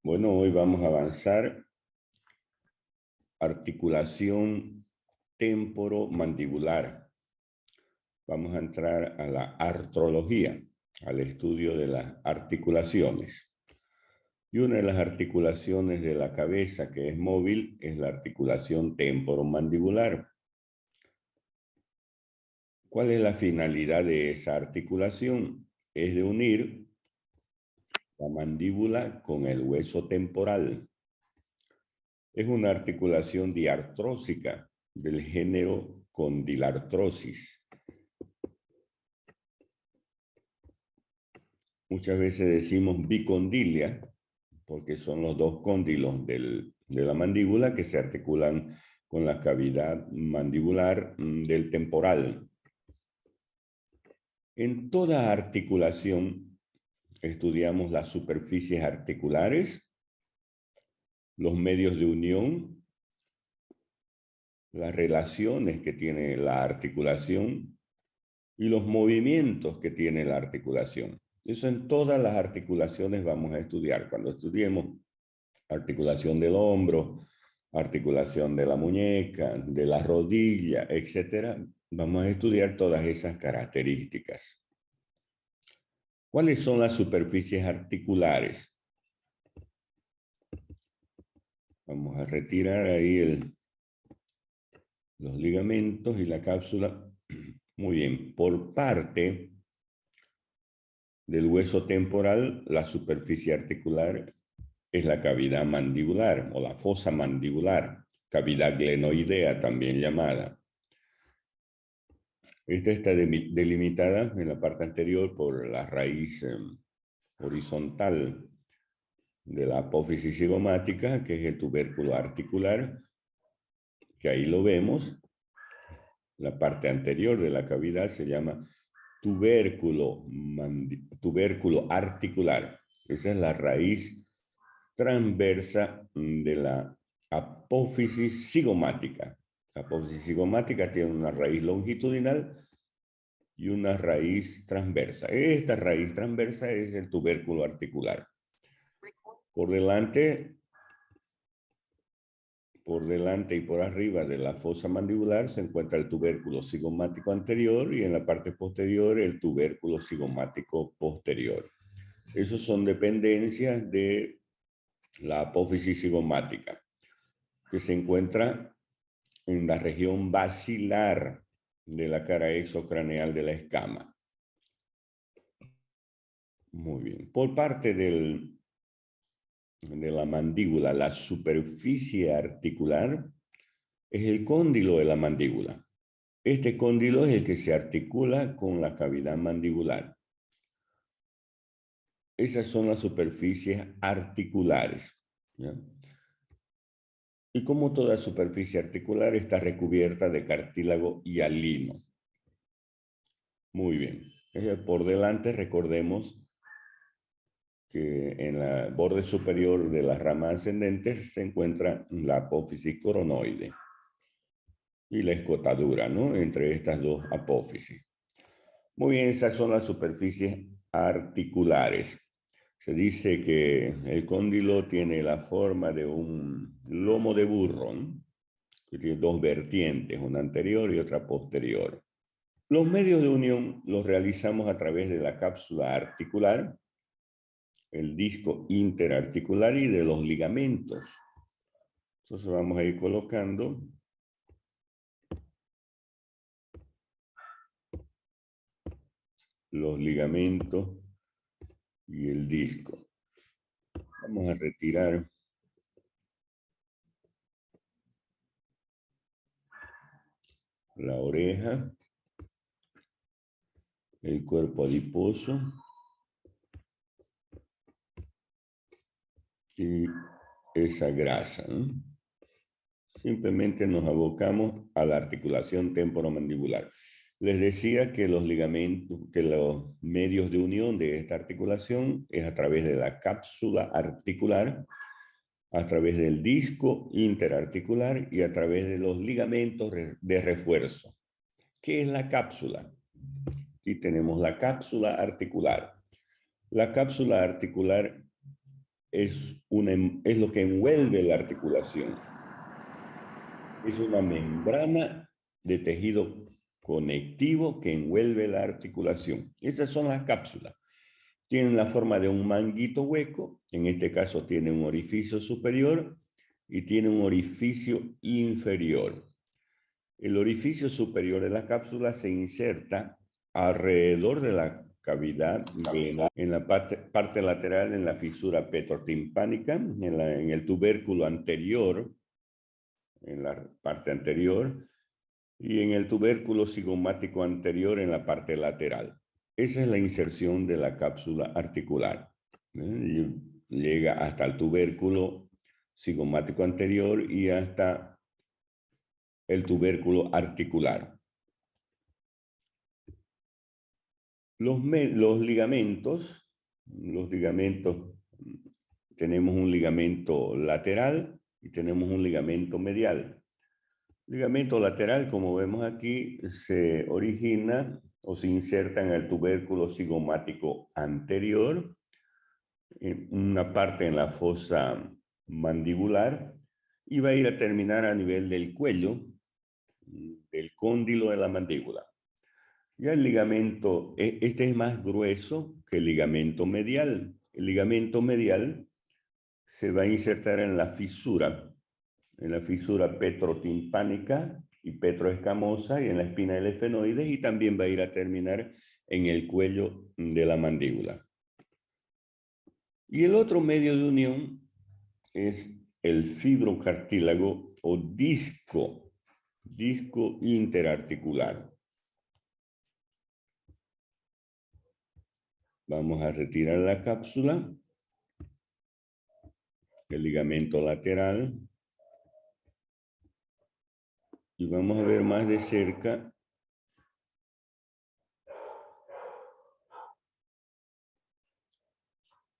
Bueno, hoy vamos a avanzar articulación temporomandibular. Vamos a entrar a la artrología, al estudio de las articulaciones. Y una de las articulaciones de la cabeza que es móvil es la articulación temporomandibular. ¿Cuál es la finalidad de esa articulación? Es de unir la mandíbula con el hueso temporal. Es una articulación diartrósica del género condilartrosis. Muchas veces decimos bicondilia, porque son los dos cóndilos de la mandíbula que se articulan con la cavidad mandibular del temporal. En toda articulación estudiamos las superficies articulares, los medios de unión, las relaciones que tiene la articulación y los movimientos que tiene la articulación. Eso en todas las articulaciones vamos a estudiar. Cuando estudiemos articulación del hombro, articulación de la muñeca, de la rodilla, etc., vamos a estudiar todas esas características. ¿Cuáles son las superficies articulares? Vamos a retirar ahí los ligamentos y la cápsula. Muy bien, por parte del hueso temporal, la superficie articular es la cavidad mandibular o la fosa mandibular, cavidad glenoidea también llamada. Esta está delimitada en la parte anterior por la raíz horizontal de la apófisis cigomática, que es el tubérculo articular, que ahí lo vemos. La parte anterior de la cavidad se llama tubérculo articular. Esa es la raíz transversa de la apófisis cigomática. La apófisis cigomática tiene una raíz longitudinal y una raíz transversa. Esta raíz transversa es el tubérculo articular. Por delante y por arriba de la fosa mandibular se encuentra el tubérculo cigomático anterior y en la parte posterior el tubérculo cigomático posterior. Esos son dependencias de la apófisis cigomática, que se encuentra en la región basilar de la cara exocraneal de la escama. Muy bien. Por parte de la mandíbula, la superficie articular es el cóndilo de la mandíbula. Este cóndilo es el que se articula con la cavidad mandibular. Esas son las superficies articulares, ¿ya? Y como toda superficie articular está recubierta de cartílago hialino. Muy bien. Por delante recordemos que en la borde superior de la rama ascendente se encuentra la apófisis coronoide y la escotadura, ¿no? Entre estas dos apófisis. Muy bien, esas son las superficies articulares. Se dice que el cóndilo tiene la forma de un lomo de burro, ¿no? Que tiene dos vertientes, una anterior y otra posterior. Los medios de unión los realizamos a través de la cápsula articular, el disco interarticular y de los ligamentos. Entonces vamos a ir colocando los ligamentos y el disco. Vamos a retirar la oreja, el cuerpo adiposo y esa grasa, ¿no? Simplemente nos abocamos a la articulación temporomandibular. Les decía que los ligamentos, que los medios de unión de esta articulación es a través de la cápsula articular, a través del disco interarticular y a través de los ligamentos de refuerzo. ¿Qué es la cápsula? Aquí tenemos la cápsula articular. La cápsula articular es lo que envuelve la articulación. Es una membrana de tejido conectivo que envuelve la articulación. Esas son las cápsulas. Tienen la forma de un manguito hueco, en este caso tiene un orificio superior y tiene un orificio inferior. El orificio superior de la cápsula se inserta alrededor de la cavidad en la parte lateral, en la fisura petrotimpánica, en el tubérculo anterior, en la parte anterior, y en el tubérculo cigomático anterior en la parte lateral. Esa es la inserción de la cápsula articular. Llega hasta el tubérculo cigomático anterior y hasta el tubérculo articular. Los ligamentos, tenemos un ligamento lateral y tenemos un ligamento medial. Ligamento lateral, como vemos aquí, se origina o se inserta en el tubérculo cigomático anterior, en una parte en la fosa mandibular, y va a ir a terminar a nivel del cuello, del cóndilo de la mandíbula. Ya el ligamento, este es más grueso que el ligamento medial. El ligamento medial se va a insertar en la fisura petrotimpánica y petroescamosa y en la espina del efenoides, y también va a ir a terminar en el cuello de la mandíbula. Y el otro medio de unión es el fibrocartílago o disco interarticular. Vamos a retirar la cápsula, el ligamento lateral, y vamos a ver más de cerca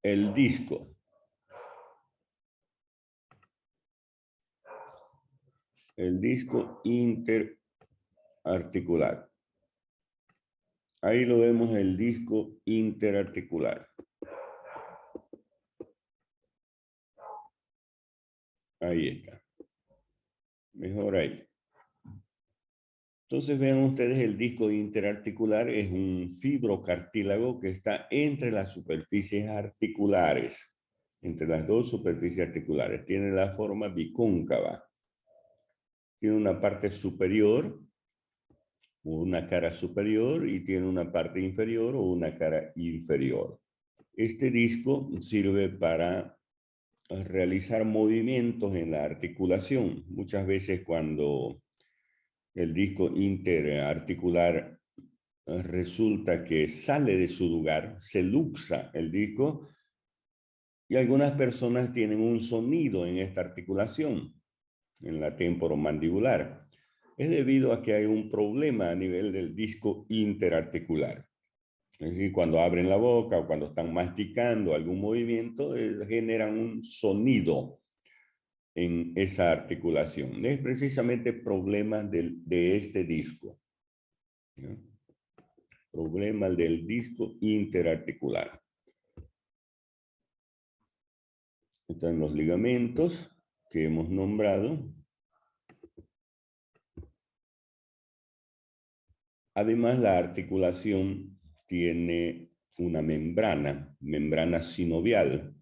el disco. El disco interarticular. Ahí lo vemos, el disco interarticular. Ahí está. Mejor ahí. Entonces vean ustedes, el disco interarticular es un fibrocartílago que está entre las superficies articulares, entre las dos superficies articulares. Tiene la forma bicóncava. Tiene una parte superior, una cara superior, y tiene una parte inferior o una cara inferior. Este disco sirve para realizar movimientos en la articulación. Muchas veces cuando el disco interarticular resulta que sale de su lugar, se luxa el disco, y algunas personas tienen un sonido en esta articulación, en la temporomandibular. Es debido a que hay un problema a nivel del disco interarticular. Es decir, cuando abren la boca o cuando están masticando algún movimiento, generan un sonido en esa articulación. Es precisamente problema de este disco, ¿no? Problema del disco interarticular. Están los ligamentos que hemos nombrado. Además, la articulación tiene una membrana sinovial,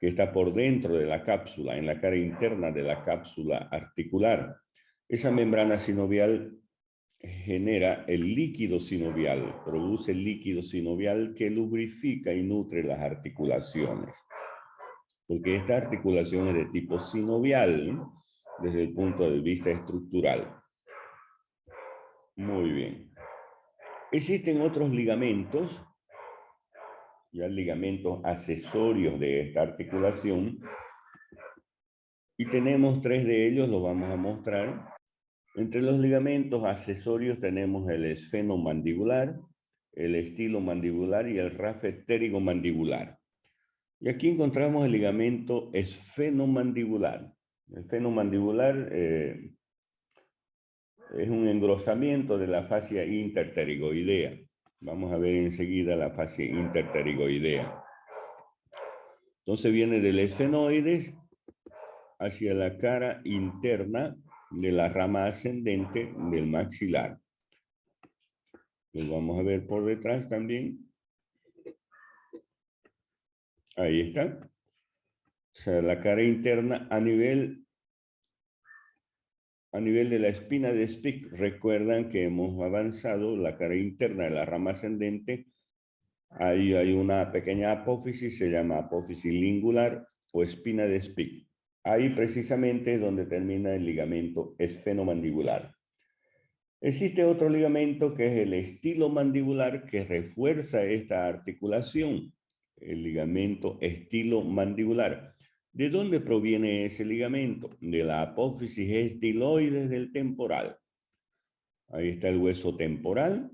que está por dentro de la cápsula, en la cara interna de la cápsula articular. Esa membrana sinovial genera el líquido sinovial, produce el líquido sinovial que lubrifica y nutre las articulaciones. Porque esta articulación es de tipo sinovial, ¿no?, desde el punto de vista estructural. Muy bien. Existen otros ligamentos, ya ligamentos accesorios de esta articulación, y tenemos 3 de ellos, los vamos a mostrar. Entre los ligamentos accesorios tenemos el esfenomandibular, el estilomandibular y el rafetérigomandibular. Y aquí encontramos el ligamento esfenomandibular. El esfenomandibular es un engrosamiento de la fascia interpterigoidea. Vamos a ver enseguida la fascia interpterigoidea. Entonces viene del esfenoides hacia la cara interna de la rama ascendente del maxilar. Lo vamos a ver por detrás también. Ahí está. O sea, la cara interna a nivel de la espina de Spic. Recuerdan que hemos avanzado la cara interna de la rama ascendente. Ahí hay una pequeña apófisis, se llama apófisis lingular o espina de Spic. Ahí precisamente es donde termina el ligamento esfenomandibular. Existe otro ligamento que es el estilomandibular que refuerza esta articulación, el ligamento estilomandibular. ¿De dónde proviene ese ligamento? De la apófisis estiloides del temporal. Ahí está el hueso temporal.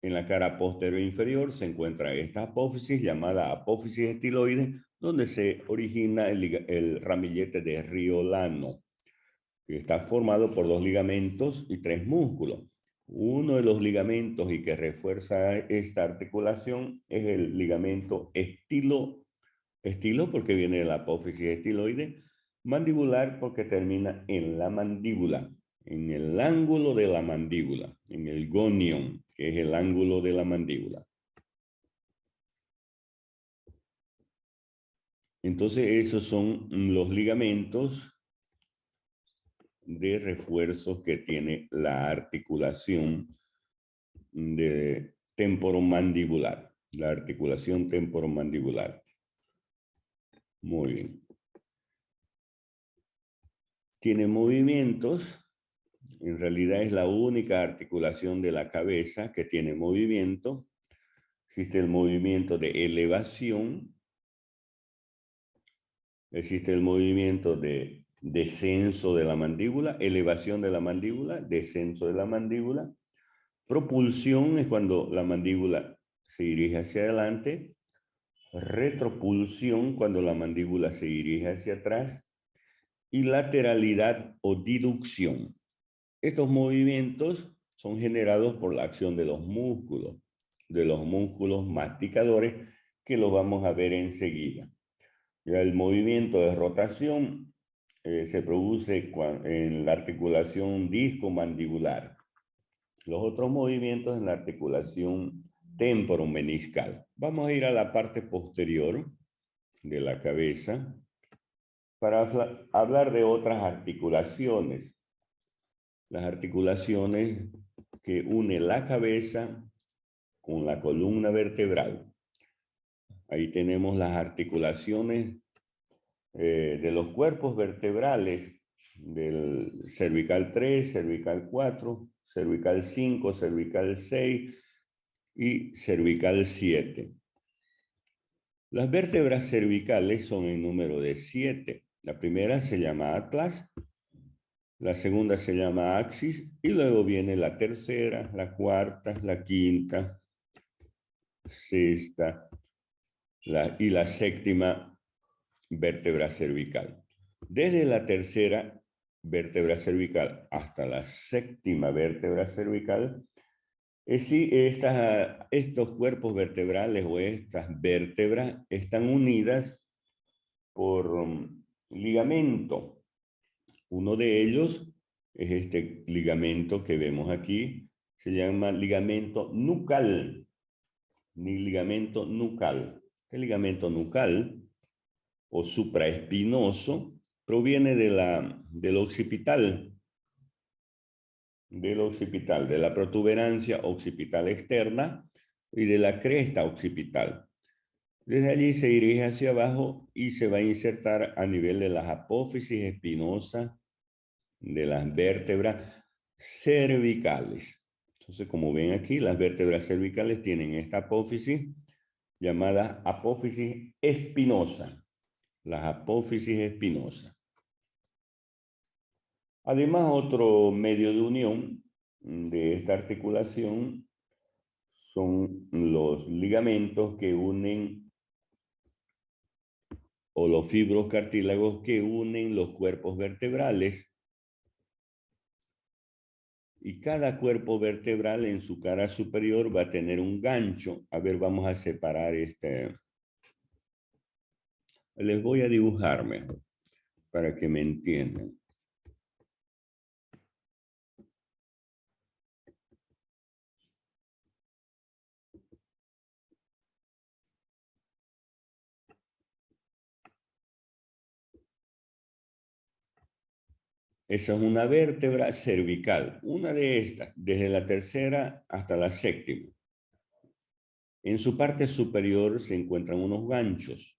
En la cara posterior inferior se encuentra esta apófisis llamada apófisis estiloides, donde se origina el ramillete de Riolano, que está formado por 2 ligamentos y 3 músculos. Uno de los ligamentos y que refuerza esta articulación es el ligamento estilo porque viene de la apófisis estiloide, mandibular porque termina en la mandíbula, en el ángulo de la mandíbula, en el gonion, que es el ángulo de la mandíbula. Entonces esos son los ligamentos de refuerzos que tiene la articulación de temporomandibular, la articulación temporomandibular. Muy bien. Tiene movimientos, en realidad es la única articulación de la cabeza que tiene movimiento. Existe el movimiento de elevación, existe el movimiento de descenso de la mandíbula, elevación de la mandíbula, descenso de la mandíbula. Propulsión es cuando la mandíbula se dirige hacia adelante. Retropulsión cuando la mandíbula se dirige hacia atrás. Y lateralidad o diducción. Estos movimientos son generados por la acción de los músculos masticadores, que los vamos a ver enseguida. Ya el movimiento de rotación se produce en la articulación discomandibular. Los otros movimientos en la articulación temporomeniscal. Vamos a ir a la parte posterior de la cabeza para hablar de otras articulaciones. Las articulaciones que unen la cabeza con la columna vertebral. Ahí tenemos las articulaciones de los cuerpos vertebrales del cervical 3, cervical 4, cervical 5, cervical 6 y cervical 7. Las vértebras cervicales son en número de 7. La primera se llama atlas, la segunda se llama axis y luego viene la tercera, la cuarta, la quinta, sexta y la séptima vértebra cervical. Desde la tercera vértebra cervical hasta la séptima vértebra cervical, estos cuerpos vertebrales o estas vértebras están unidas por ligamento. Uno de ellos es este ligamento que vemos aquí, se llama ligamento nucal. Ni ligamento nucal. El ligamento nucal o supraespinoso proviene del occipital, de la protuberancia occipital externa y de la cresta occipital. Desde allí se dirige hacia abajo y se va a insertar a nivel de las apófisis espinosas de las vértebras cervicales. Entonces, como ven aquí, las vértebras cervicales tienen esta apófisis llamada apófisis espinosa. Las apófisis espinosas. Además, otro medio de unión de esta articulación son los ligamentos que unen o los fibros cartílagos que unen los cuerpos vertebrales. Y cada cuerpo vertebral en su cara superior va a tener un gancho. A ver, vamos a separar Les voy a dibujar mejor para que me entiendan. Esa es una vértebra cervical, una de estas, desde la tercera hasta la séptima. En su parte superior se encuentran unos ganchos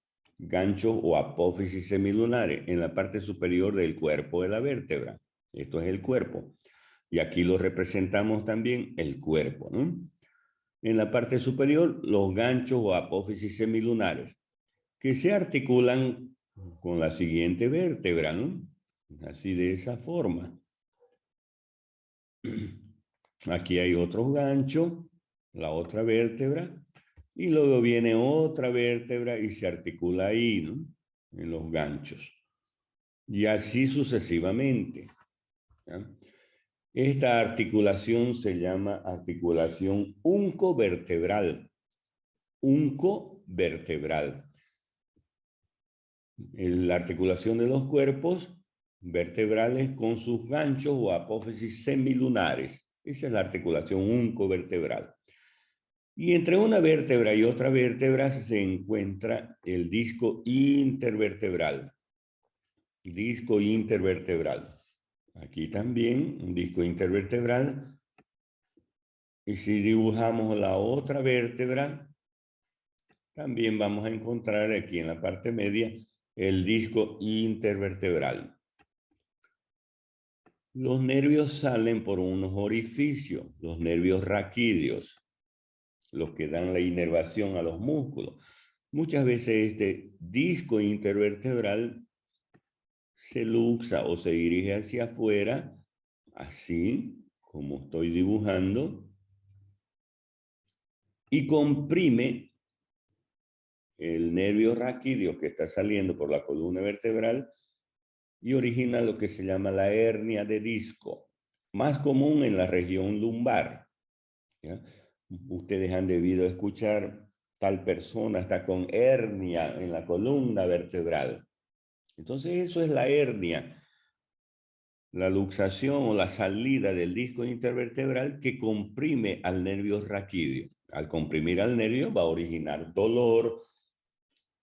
o apófisis semilunares en la parte superior del cuerpo de la vértebra. Esto es el cuerpo. Y aquí lo representamos también el cuerpo, ¿no? En la parte superior, los ganchos o apófisis semilunares, que se articulan con la siguiente vértebra, ¿no? Así de esa forma. Aquí hay otros ganchos, la otra vértebra, y luego viene otra vértebra y se articula ahí, ¿no? En los ganchos. Y así sucesivamente, ¿ya? Esta articulación se llama articulación uncovertebral. Uncovertebral. La articulación de los cuerpos vertebrales con sus ganchos o apófisis semilunares. Esa es la articulación uncovertebral. Y entre una vértebra y otra vértebra se encuentra el disco intervertebral. Disco intervertebral. Aquí también un disco intervertebral. Y si dibujamos la otra vértebra, también vamos a encontrar aquí en la parte media el disco intervertebral. Los nervios salen por unos orificios, los nervios raquídeos, los que dan la inervación a los músculos. Muchas veces este disco intervertebral se luxa o se dirige hacia afuera, así como estoy dibujando, y comprime el nervio raquídeo que está saliendo por la columna vertebral y origina lo que se llama la hernia de disco, más común en la región lumbar, ¿ya? Ustedes han debido escuchar, tal persona está con hernia en la columna vertebral. Entonces eso es la hernia, la luxación o la salida del disco intervertebral que comprime al nervio raquídeo. Al comprimir al nervio va a originar dolor,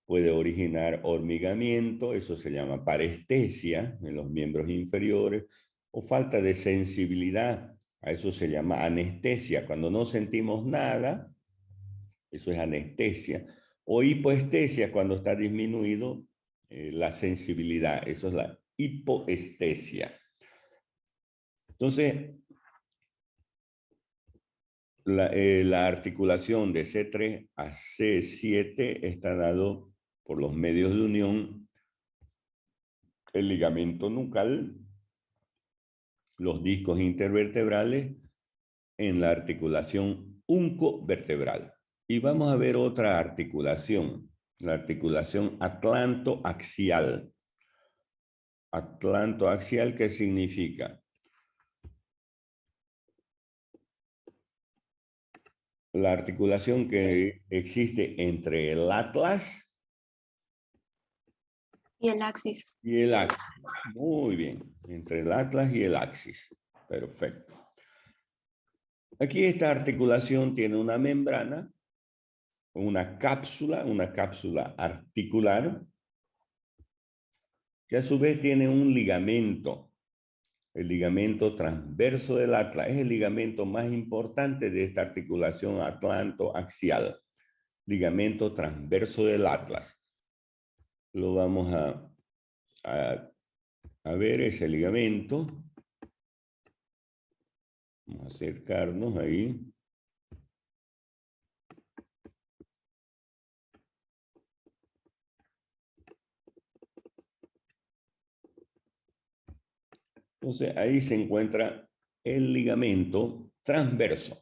puede originar hormigamiento, eso se llama parestesia en los miembros inferiores, o falta de sensibilidad, a eso se llama anestesia. Cuando no sentimos nada, eso es anestesia. O hipoestesia, cuando está disminuido la sensibilidad, eso es la hipoestesia. Entonces, la articulación de C3 a C7 está dado por los medios de unión, el ligamento nucal, los discos intervertebrales en la articulación uncovertebral. Y vamos a ver otra articulación, la articulación atlantoaxial. Atlantoaxial, ¿qué significa? La articulación que existe entre el atlas y el axis. y el axis. Muy bien, entre el atlas y el axis. Perfecto. Aquí esta articulación tiene una membrana, una cápsula articular, que a su vez tiene un ligamento, el ligamento transverso del atlas. Es el ligamento más importante de esta articulación atlantoaxial, ligamento transverso del atlas. Lo vamos a ver ese ligamento. Vamos a acercarnos ahí. Entonces ahí se encuentra el ligamento transverso.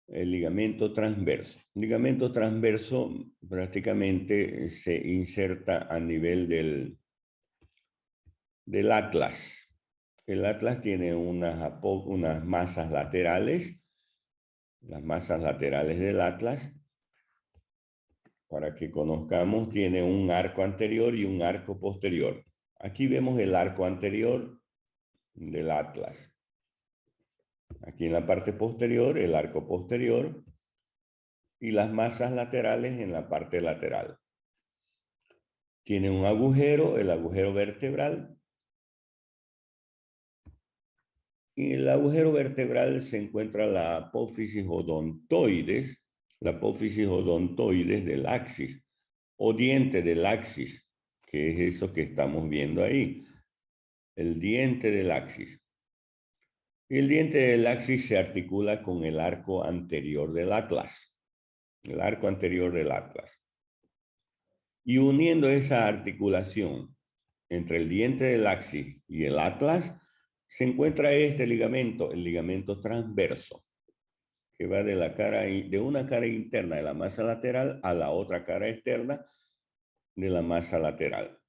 El ligamento transverso. El ligamento transverso prácticamente se inserta a nivel del atlas. El atlas tiene unas masas laterales, las masas laterales del atlas, para que conozcamos, tiene un arco anterior y un arco posterior. Aquí vemos el arco anterior del atlas. Aquí en la parte posterior, el arco posterior y las masas laterales en la parte lateral. Tiene un agujero, el agujero vertebral. Y en el agujero vertebral se encuentra la apófisis odontoides, del axis, o diente del axis, que es eso que estamos viendo ahí, el diente del axis. Y el diente del axis se articula con el arco anterior del atlas, el arco anterior del atlas. Y uniendo esa articulación entre el diente del axis y el atlas, se encuentra este ligamento, el ligamento transverso, que va de una cara interna de la masa lateral a la otra cara externa de la masa lateral.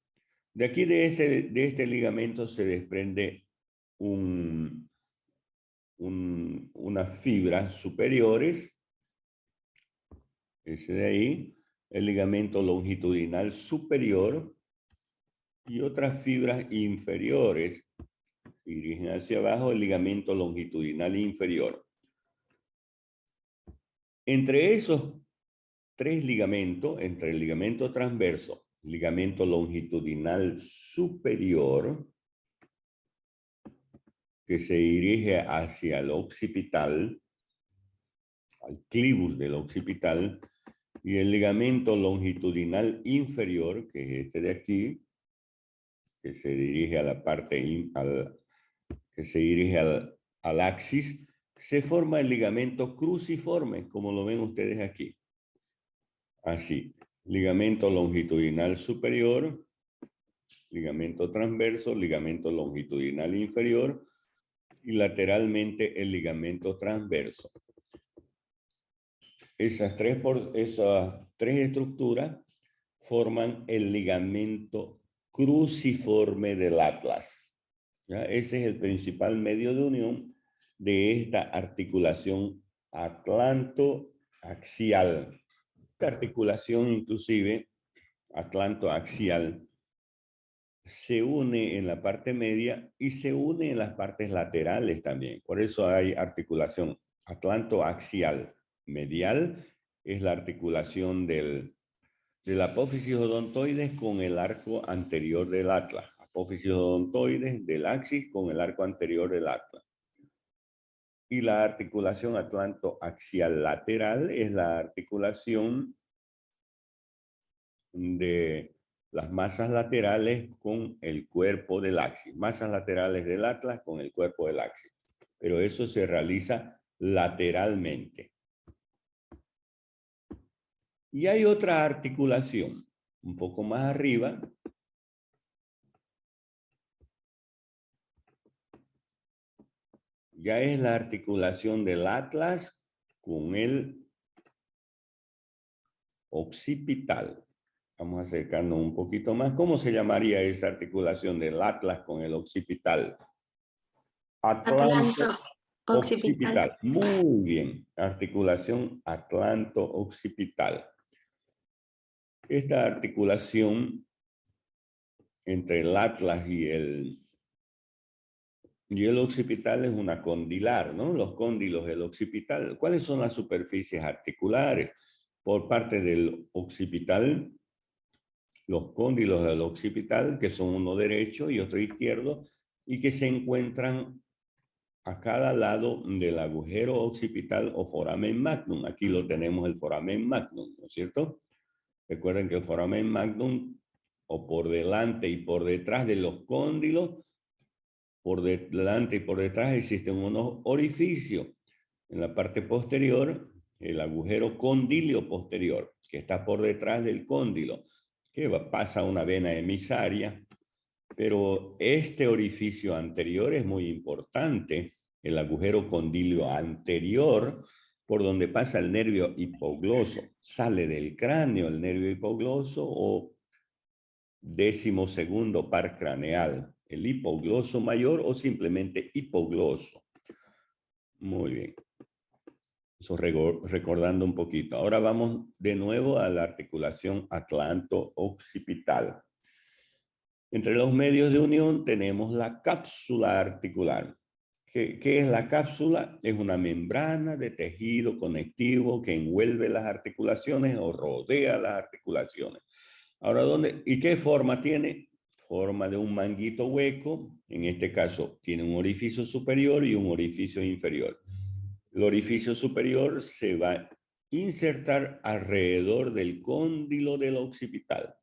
De aquí, de este ligamento, se desprende unas fibras superiores, ese de ahí, el ligamento longitudinal superior, y otras fibras inferiores y dirigen hacia abajo el ligamento longitudinal inferior. Entre esos tres ligamentos, entre el ligamento transverso, ligamento longitudinal superior, que se dirige hacia el occipital, al clivus del occipital, y el ligamento longitudinal inferior, que es este de aquí, que se dirige a la parte, al axis, se forma el ligamento cruciforme, como lo ven ustedes aquí. Así, ligamento longitudinal superior, ligamento transverso, ligamento longitudinal inferior y lateralmente el ligamento transverso. Esas tres estructuras forman el ligamento cruciforme del atlas. ¿Ya? Ese es el principal medio de unión de esta articulación atlantoaxial. Esta articulación inclusive atlantoaxial se une en la parte media y se une en las partes laterales también. Por eso hay articulación atlantoaxial. Medial es la articulación de la apófisis odontoides con el arco anterior del atlas. Apófisis odontoides del axis con el arco anterior del atlas. Y la articulación atlantoaxial lateral es la articulación de las masas laterales con el cuerpo del axis. Masas laterales del atlas con el cuerpo del axis. Pero eso se realiza lateralmente. Y hay otra articulación, un poco más arriba, ya es la articulación del atlas con el occipital. Vamos a acercarnos un poquito más. ¿Cómo se llamaría esa articulación del atlas con el occipital? Atlanto-occipital. Muy bien. Articulación atlanto-occipital. Esta articulación entre el atlas y el occipital es una condilar, ¿no? Los cóndilos del occipital. ¿Cuáles son las superficies articulares? Por parte del occipital, los cóndilos del occipital, que son uno derecho y otro izquierdo, y que se encuentran a cada lado del agujero occipital o foramen magnum. Aquí lo tenemos, el foramen magnum, ¿no es cierto? Recuerden que el foramen magnum, o por delante y por detrás de los cóndilos, por delante y por detrás existen unos orificios. En la parte posterior, el agujero condilio posterior, que está por detrás del cóndilo, que pasa una vena emisaria. Pero este orificio anterior es muy importante, el agujero condilio anterior, por donde pasa el nervio hipogloso. Sale del cráneo el nervio hipogloso o 12º par craneal, el hipogloso mayor o simplemente hipogloso. Muy bien. Eso recordando un poquito. Ahora vamos de nuevo a la articulación atlanto-occipital. Entre los medios de unión tenemos la cápsula articular. ¿Qué es la cápsula? Es una membrana de tejido conectivo que envuelve las articulaciones o rodea las articulaciones. Ahora, ¿y qué forma tiene? Forma de un manguito hueco. En este caso, tiene un orificio superior y un orificio inferior. El orificio superior se va a insertar alrededor del cóndilo del occipital.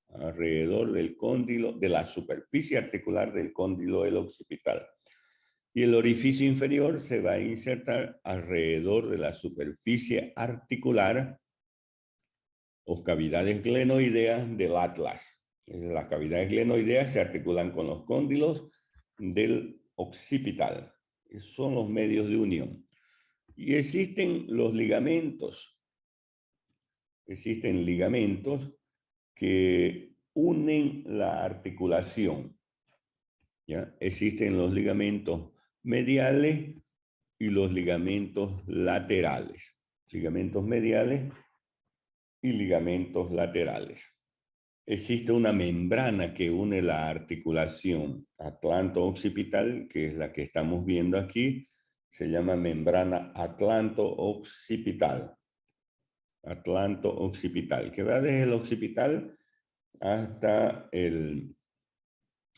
Alrededor del cóndilo, de la superficie articular del cóndilo del occipital. Y el orificio inferior se va a insertar alrededor de la superficie articular o cavidades glenoideas del atlas. Las cavidades glenoideas se articulan con los cóndilos del occipital. Esos son los medios de unión. Y existen los ligamentos. Existen ligamentos que unen la articulación. ¿Ya? Existen los ligamentos mediales y los ligamentos laterales. Ligamentos mediales y ligamentos laterales. Existe una membrana que une la articulación atlanto-occipital, que es la que estamos viendo aquí. Se llama membrana atlanto-occipital. Atlanto-occipital, que va desde el occipital hasta el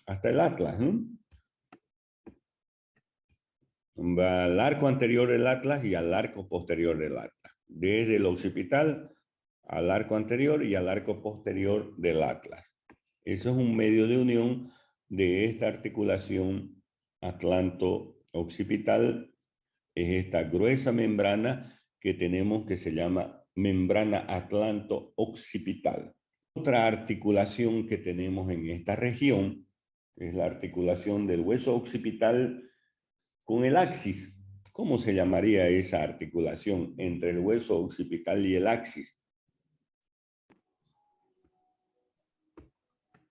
atlas, ¿no? Va al arco anterior del atlas y al arco posterior del atlas. Desde el occipital al arco anterior y al arco posterior del atlas. Eso es un medio de unión de esta articulación atlanto-occipital. Es esta gruesa membrana que tenemos que se llama membrana atlanto-occipital. Otra articulación que tenemos en esta región es la articulación del hueso occipital con el axis. ¿Cómo se llamaría esa articulación entre el hueso occipital y el axis?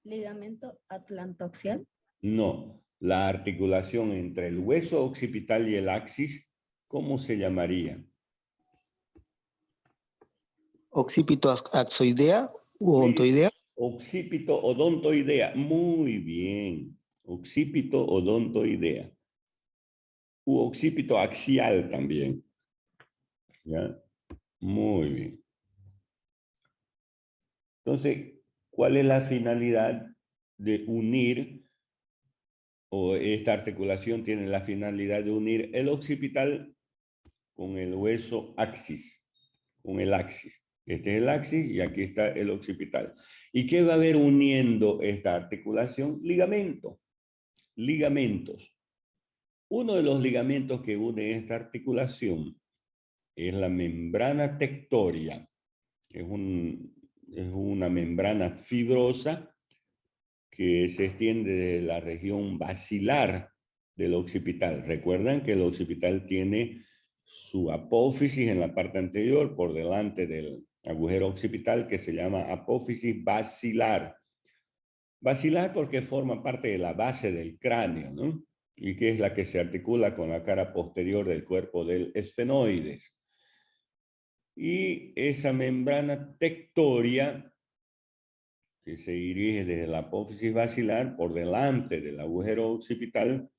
¿Ligamento atlantoaxial? No, la articulación entre el hueso occipital y el axis, ¿cómo se llamaría? ¿Occipito axoidea u odontoidea? Occipito odontoidea. Muy bien. Occipito odontoidea. U occipito axial también. ¿Ya? Muy bien. Entonces, ¿cuál es la finalidad de unir, o esta articulación tiene la finalidad de unir el occipital con el hueso axis, con el axis? Este es el axis y aquí está el occipital. ¿Y qué va a haber uniendo esta articulación? Ligamentos. Ligamentos. Uno de los ligamentos que une esta articulación es la membrana tectoria. Es una membrana fibrosa que se extiende de la región basilar del occipital. Recuerdan que el occipital tiene su apófisis en la parte anterior, por delante del agujero occipital, que se llama apófisis basilar. Basilar porque forma parte de la base del cráneo, ¿no? Y que es la que se articula con la cara posterior del cuerpo del esfenoides. Y esa membrana tectoria, que se dirige desde la apófisis basilar por delante del agujero occipital,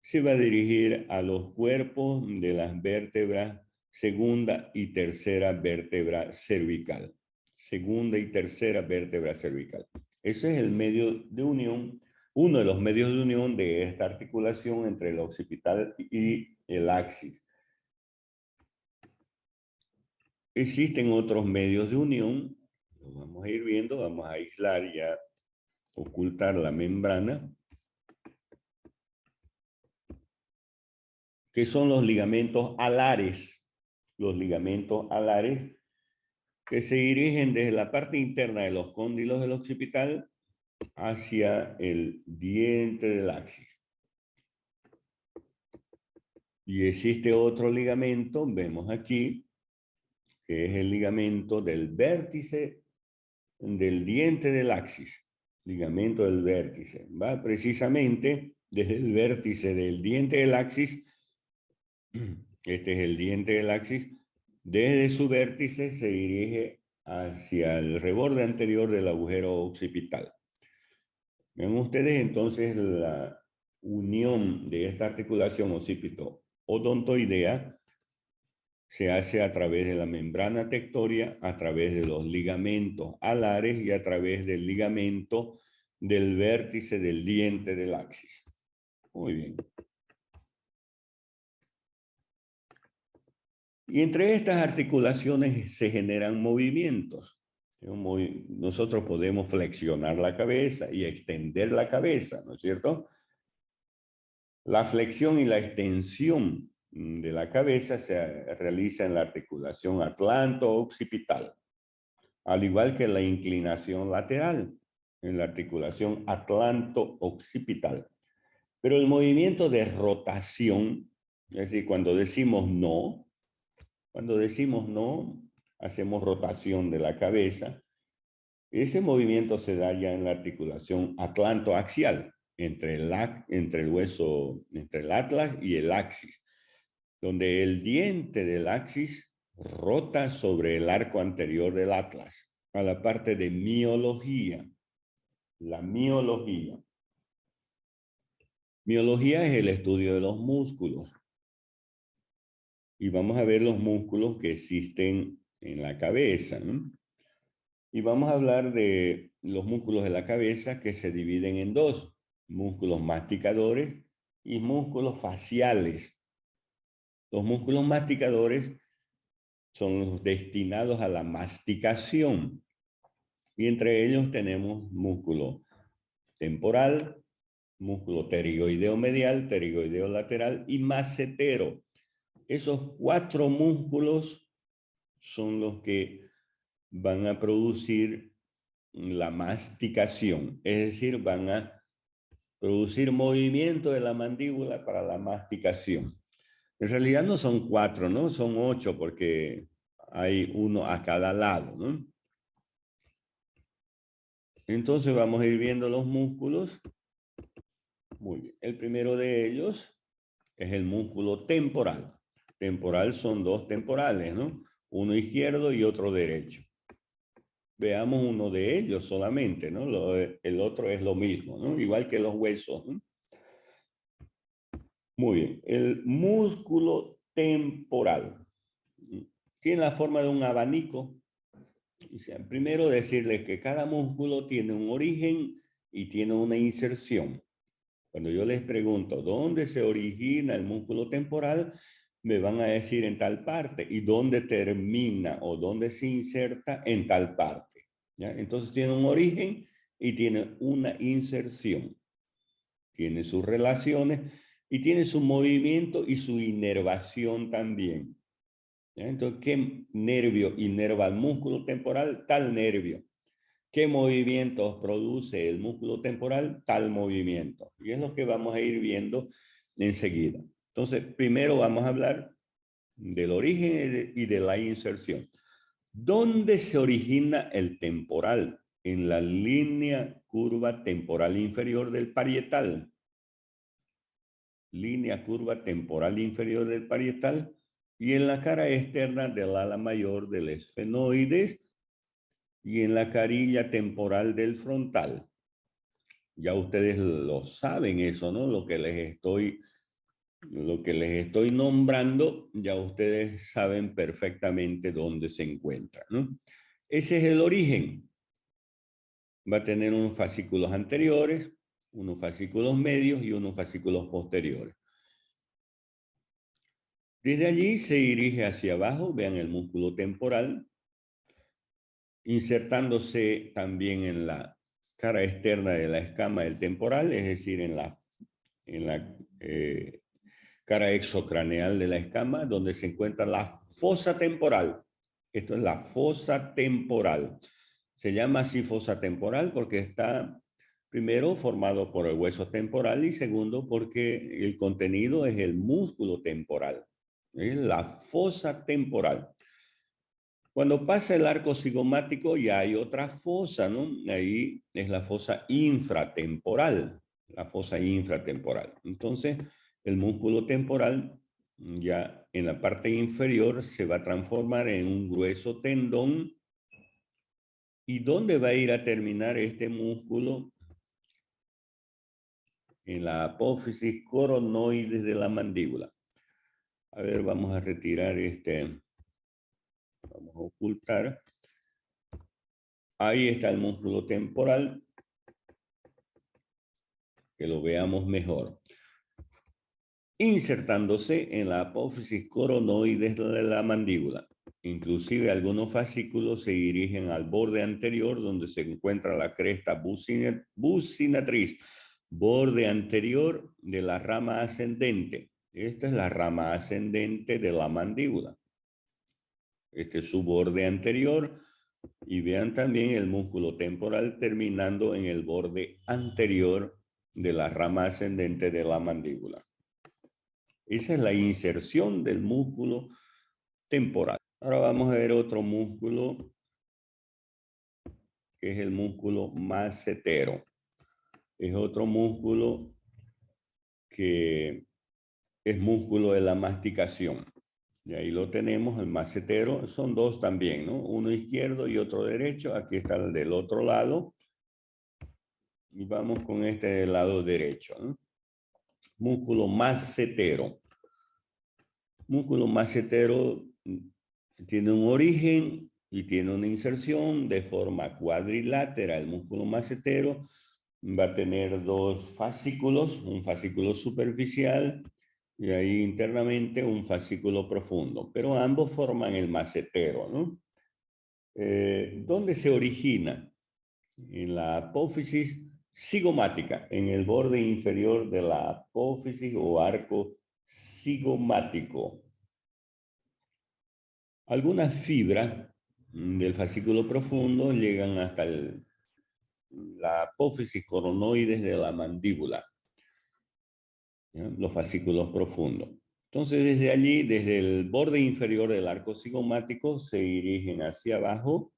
se va a dirigir a los cuerpos de las vértebras segunda y tercera vértebra cervical. Segunda y tercera vértebra cervical. Ese es el medio de unión, uno de los medios de unión de esta articulación entre el occipital y el axis. Existen otros medios de unión, lo vamos a ir viendo, vamos a aislar ya, ocultar la membrana, que son los ligamentos alares. Los ligamentos alares que se dirigen desde la parte interna de los cóndilos del occipital hacia el diente del axis. Y existe otro ligamento, vemos aquí, que es el ligamento del vértice del diente del axis. Ligamento del vértice. Va precisamente desde el vértice del diente del axis. Este es el diente del axis, Desde su vértice se dirige hacia el reborde anterior del agujero occipital. Ven ustedes entonces la unión de esta articulación occipito-odontoidea se hace a través de la membrana tectoria, a través de los ligamentos alares y a través del ligamento del vértice del diente del axis. Muy bien. Y entre estas articulaciones se generan movimientos. Nosotros podemos flexionar la cabeza y extender la cabeza, ¿no es cierto? La flexión y la extensión de la cabeza se realiza en la articulación atlanto-occipital, al igual que la inclinación lateral en la articulación atlanto-occipital. Pero el movimiento de rotación, es decir, cuando decimos no, hacemos rotación de la cabeza. Ese movimiento se da ya en la articulación atlantoaxial, entre el atlas y el axis, donde el diente del axis rota sobre el arco anterior del atlas, a la parte de miología. La miología. Miología es el estudio de los músculos. Y vamos a ver los músculos que existen en la cabeza, ¿no? Y vamos a hablar de los músculos de la cabeza que se dividen en dos: músculos masticadores y músculos faciales. Los músculos masticadores son los destinados a la masticación. Y entre ellos tenemos músculo temporal, músculo pterigoideo medial, pterigoideo lateral y macetero. Esos 4 músculos son los que van a producir la masticación, es decir, van a producir movimiento de la mandíbula para la masticación. En realidad no son 4, ¿no? Son 8 porque hay uno a cada lado, ¿no? Entonces vamos a ir viendo los músculos. Muy bien. El primero de ellos es el músculo temporal. Temporal son 2 temporales, ¿no? Uno izquierdo y otro derecho. Veamos uno de ellos solamente, ¿no? El otro es lo mismo, ¿no? Igual que los huesos, ¿no? Muy bien. El músculo temporal tiene la forma de un abanico. Primero decirles que cada músculo tiene un origen y tiene una inserción. Cuando yo les pregunto dónde se origina el músculo temporal, me van a decir en tal parte, y dónde termina o dónde se inserta en tal parte, ¿ya? Entonces tiene un origen y tiene una inserción. Tiene sus relaciones y tiene su movimiento y su inervación también, ¿ya? Entonces, ¿qué nervio inerva el músculo temporal? Tal nervio. ¿Qué movimientos produce el músculo temporal? Tal movimiento. Y es lo que vamos a ir viendo enseguida. Entonces, primero vamos a hablar del origen y de la inserción. ¿Dónde se origina el temporal? En la línea curva temporal inferior del parietal. Línea curva temporal inferior del parietal y en la cara externa del ala mayor del esfenoides y en la carilla temporal del frontal. Ya ustedes lo saben eso, ¿no? Lo que les estoy nombrando, ya ustedes saben perfectamente dónde se encuentra, ¿no? Ese es el origen. Va a tener unos fascículos anteriores, unos fascículos medios y unos fascículos posteriores. Desde allí se dirige hacia abajo, vean el músculo temporal, insertándose también en la cara externa de la escama del temporal, es decir, en la cara exocraneal de la escama, donde se encuentra la fosa temporal. Esto es la fosa temporal. Se llama así fosa temporal porque está, primero, formado por el hueso temporal y segundo, porque el contenido es el músculo temporal. Es la fosa temporal. Cuando pasa el arco cigomático ya hay otra fosa, ¿no? Ahí es la fosa infratemporal. La fosa infratemporal. Entonces, el músculo temporal ya en la parte inferior se va a transformar en un grueso tendón. ¿Y dónde va a ir a terminar este músculo? En la apófisis coronoides de la mandíbula. A ver, vamos a retirar vamos a ocultar. Ahí está el músculo temporal, que lo veamos mejor. Insertándose en la apófisis coronoides de la mandíbula. Inclusive algunos fascículos se dirigen al borde anterior donde se encuentra la cresta bucinatriz, borde anterior de la rama ascendente. Esta es la rama ascendente de la mandíbula. Este es su borde anterior. Y vean también el músculo temporal terminando en el borde anterior de la rama ascendente de la mandíbula. Esa es la inserción del músculo temporal. Ahora vamos a ver otro músculo, que es el músculo macetero. Es otro músculo que es músculo de la masticación. Y ahí lo tenemos, el macetero. Son dos también, ¿no? Uno izquierdo y otro derecho. Aquí está el del otro lado. Y vamos con este del lado derecho, ¿no? Músculo macetero. Músculo macetero tiene un origen y tiene una inserción de forma cuadrilátera. El músculo macetero va a tener dos fascículos, un fascículo superficial y ahí internamente un fascículo profundo, pero ambos forman el macetero, ¿no? ¿Dónde se origina? En la apófisis cigomática, en el borde inferior de la apófisis o arco cigomático. Algunas fibras del fascículo profundo llegan hasta la apófisis coronoides de la mandíbula, ¿ya? Los fascículos profundos. Entonces, desde allí, desde el borde inferior del arco cigomático, se dirigen hacia abajo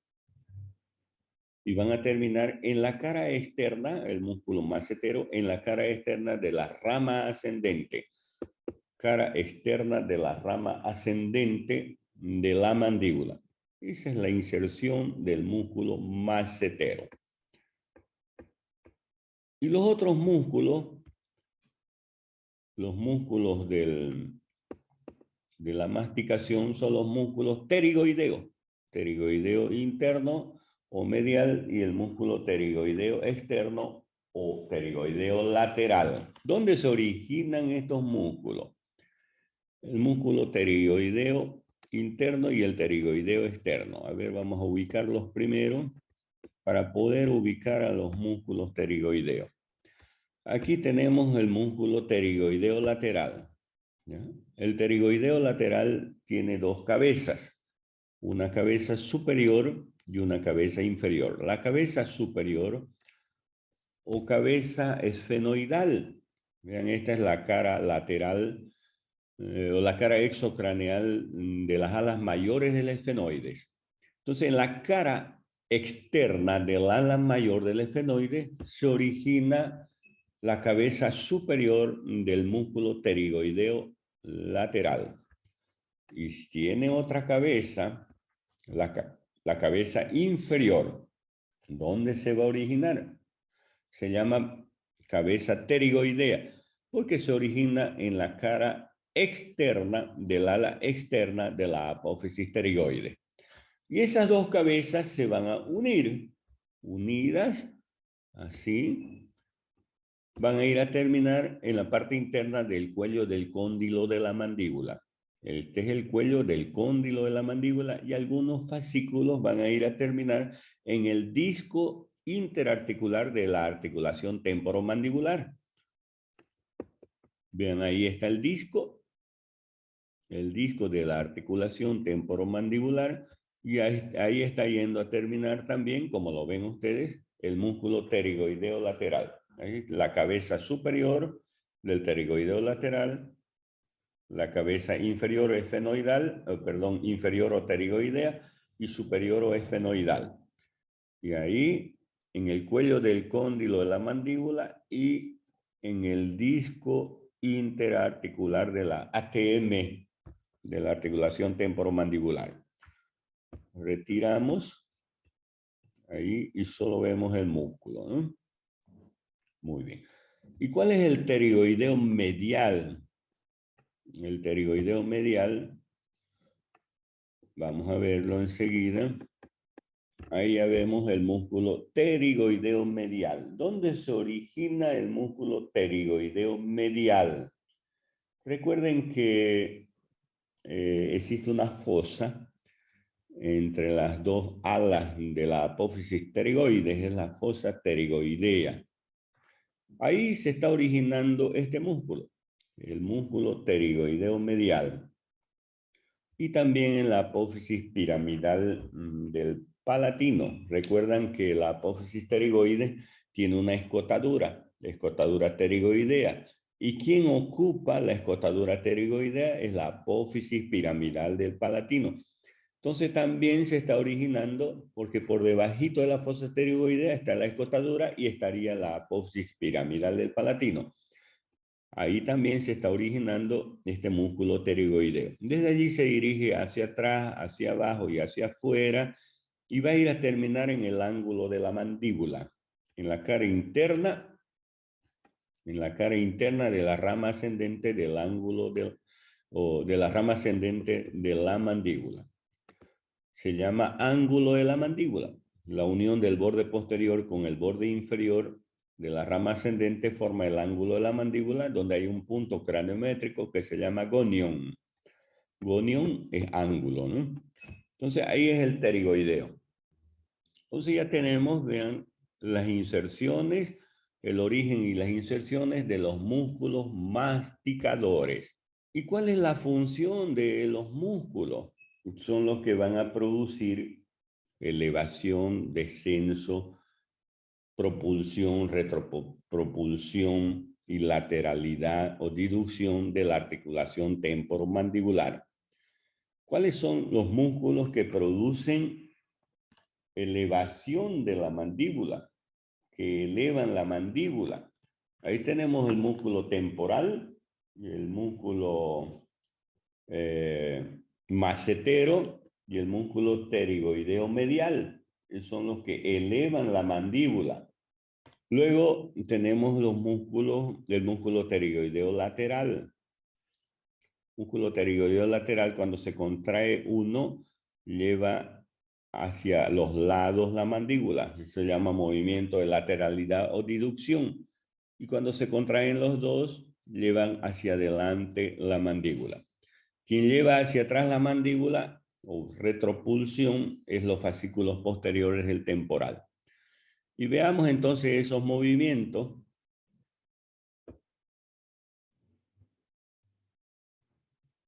y van a terminar en la cara externa, el músculo macetero, en la cara externa de la rama ascendente. Cara externa de la rama ascendente de la mandíbula. Esa es la inserción del músculo macetero. Y los otros músculos, los músculos de la masticación son los músculos pterigoideos. Pterigoideo interno o medial y el músculo pterigoideo externo o pterigoideo lateral. ¿Dónde se originan estos músculos? El músculo pterigoideo interno y el pterigoideo externo. A ver, vamos a ubicarlos primero para poder ubicar a los músculos pterigoideos. Aquí tenemos el músculo pterigoideo lateral, ¿ya? El pterigoideo lateral tiene dos cabezas, una cabeza superior y una cabeza inferior. La cabeza superior o cabeza esfenoidal, vean, esta es la cara lateral o la cara exocraneal de las alas mayores del esfenoides. Entonces, en la cara externa del ala mayor del esfenoide se origina la cabeza superior del músculo pterigoideo lateral. Y tiene otra cabeza, la cabeza inferior. ¿Dónde se va a originar? Se llama cabeza pterigoidea, porque se origina en la cara externa del ala externa de la apófisis pterigoide. Y esas dos cabezas se van a unir, unidas, así, van a ir a terminar en la parte interna del cuello del cóndilo de la mandíbula. Este es el cuello del cóndilo de la mandíbula y algunos fascículos van a ir a terminar en el disco interarticular de la articulación temporomandibular. Vean, ahí está el disco de la articulación temporomandibular, y ahí está yendo a terminar también, como lo ven ustedes, el músculo pterigoideo lateral. Ahí, la cabeza superior del pterigoideo lateral, la cabeza inferior o esfenoidal, inferior o pterigoidea y superior o esfenoidal. Y ahí, en el cuello del cóndilo de la mandíbula y en el disco interarticular de la ATM, de la articulación temporomandibular. Retiramos ahí y solo vemos el músculo, ¿no? Muy bien. ¿Y cuál es el pterigoideo medial? El pterigoideo medial, vamos a verlo enseguida. Ahí ya vemos el músculo pterigoideo medial. ¿Dónde se origina el músculo pterigoideo medial? Recuerden que existe una fosa entre las dos alas de la apófisis pterigoides, es la fosa pterigoidea. Ahí se está originando este músculo, el músculo pterigoideo medial. Y también en la apófisis piramidal del palatino. Recuerdan que la apófisis pterigoide tiene una escotadura, la escotadura pterigoidea. Y quien ocupa la escotadura pterigoidea es la apófisis piramidal del palatino. Entonces también se está originando, porque por debajito de la fosa pterigoidea está la escotadura y estaría la apófisis piramidal del palatino. Ahí también se está originando este músculo pterigoideo. Desde allí se dirige hacia atrás, hacia abajo y hacia afuera y va a ir a terminar en el ángulo de la mandíbula, en la cara interna de la rama ascendente del ángulo de la rama ascendente de la mandíbula. Se llama ángulo de la mandíbula. La unión del borde posterior con el borde inferior de la rama ascendente forma el ángulo de la mandíbula, donde hay un punto craniométrico que se llama gonión. Gonión es ángulo, ¿no? Entonces ahí es el pterigoideo. Entonces ya tenemos, vean, las inserciones, el origen y las inserciones de los músculos masticadores. ¿Y cuál es la función de los músculos? Son los que van a producir elevación, descenso, propulsión, retropropulsión y lateralidad o diducción de la articulación temporomandibular. ¿Cuáles son los músculos que producen elevación de la mandíbula, que elevan la mandíbula? Ahí tenemos el músculo temporal y el músculo macetero y el músculo pterigoideo medial. Son los que elevan la mandíbula. Luego tenemos los músculos, el músculo pterigoideo lateral. Músculo pterigoideo lateral, cuando se contrae uno, lleva hacia los lados la mandíbula. Eso se llama movimiento de lateralidad o diducción. Y cuando se contraen los dos, llevan hacia adelante la mandíbula. Quien lleva hacia atrás la mandíbula o retropulsión es los fascículos posteriores del temporal. Y veamos entonces esos movimientos.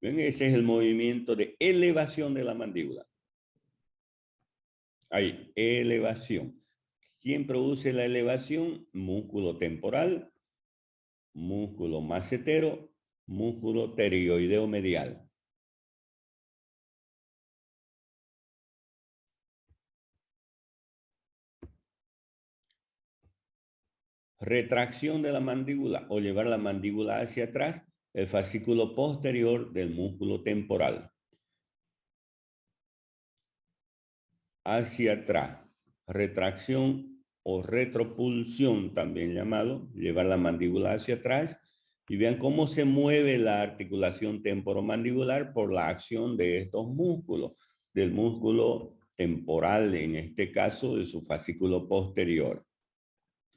¿Ven? Ese es el movimiento de elevación de la mandíbula. Ahí, elevación. ¿Quién produce la elevación? Músculo temporal, músculo macetero, músculo pterigoideo medial. Retracción de la mandíbula o llevar la mandíbula hacia atrás, el fascículo posterior del músculo temporal. Hacia atrás, retracción o retropulsión, también llamado, llevar la mandíbula hacia atrás, y vean cómo se mueve la articulación temporomandibular por la acción de estos músculos, del músculo temporal, en este caso de su fascículo posterior.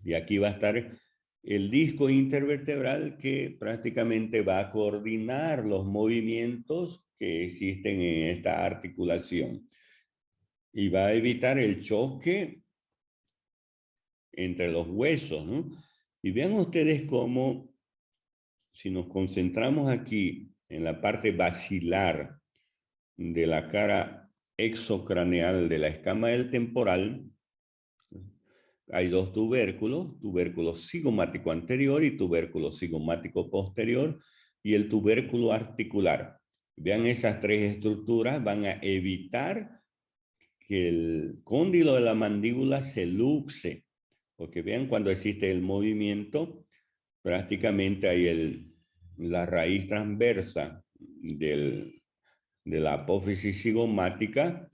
Y aquí va a estar el disco intervertebral que prácticamente va a coordinar los movimientos que existen en esta articulación. Y va a evitar el choque entre los huesos, ¿no? Y vean ustedes cómo, si nos concentramos aquí en la parte basilar de la cara exocraneal de la escama del temporal, hay dos tubérculos, tubérculo cigomático anterior y tubérculo cigomático posterior, y el tubérculo articular. Vean, esas tres estructuras van a evitar que el cóndilo de la mandíbula se luxe, porque vean, cuando existe el movimiento, prácticamente hay la raíz transversa de la apófisis cigomática,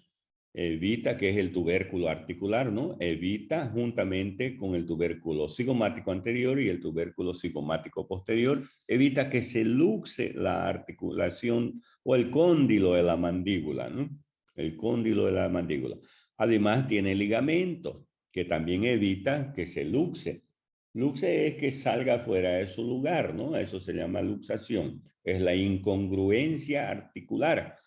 evita, que es el tubérculo articular, ¿no? Evita juntamente con el tubérculo cigomático anterior y el tubérculo cigomático posterior, evita que se luxe la articulación o el cóndilo de la mandíbula, ¿no? El cóndilo de la mandíbula. Además tiene ligamento que también evita que se luxe. Luxe es que salga fuera de su lugar, ¿no? Eso se llama luxación. Es la incongruencia articular.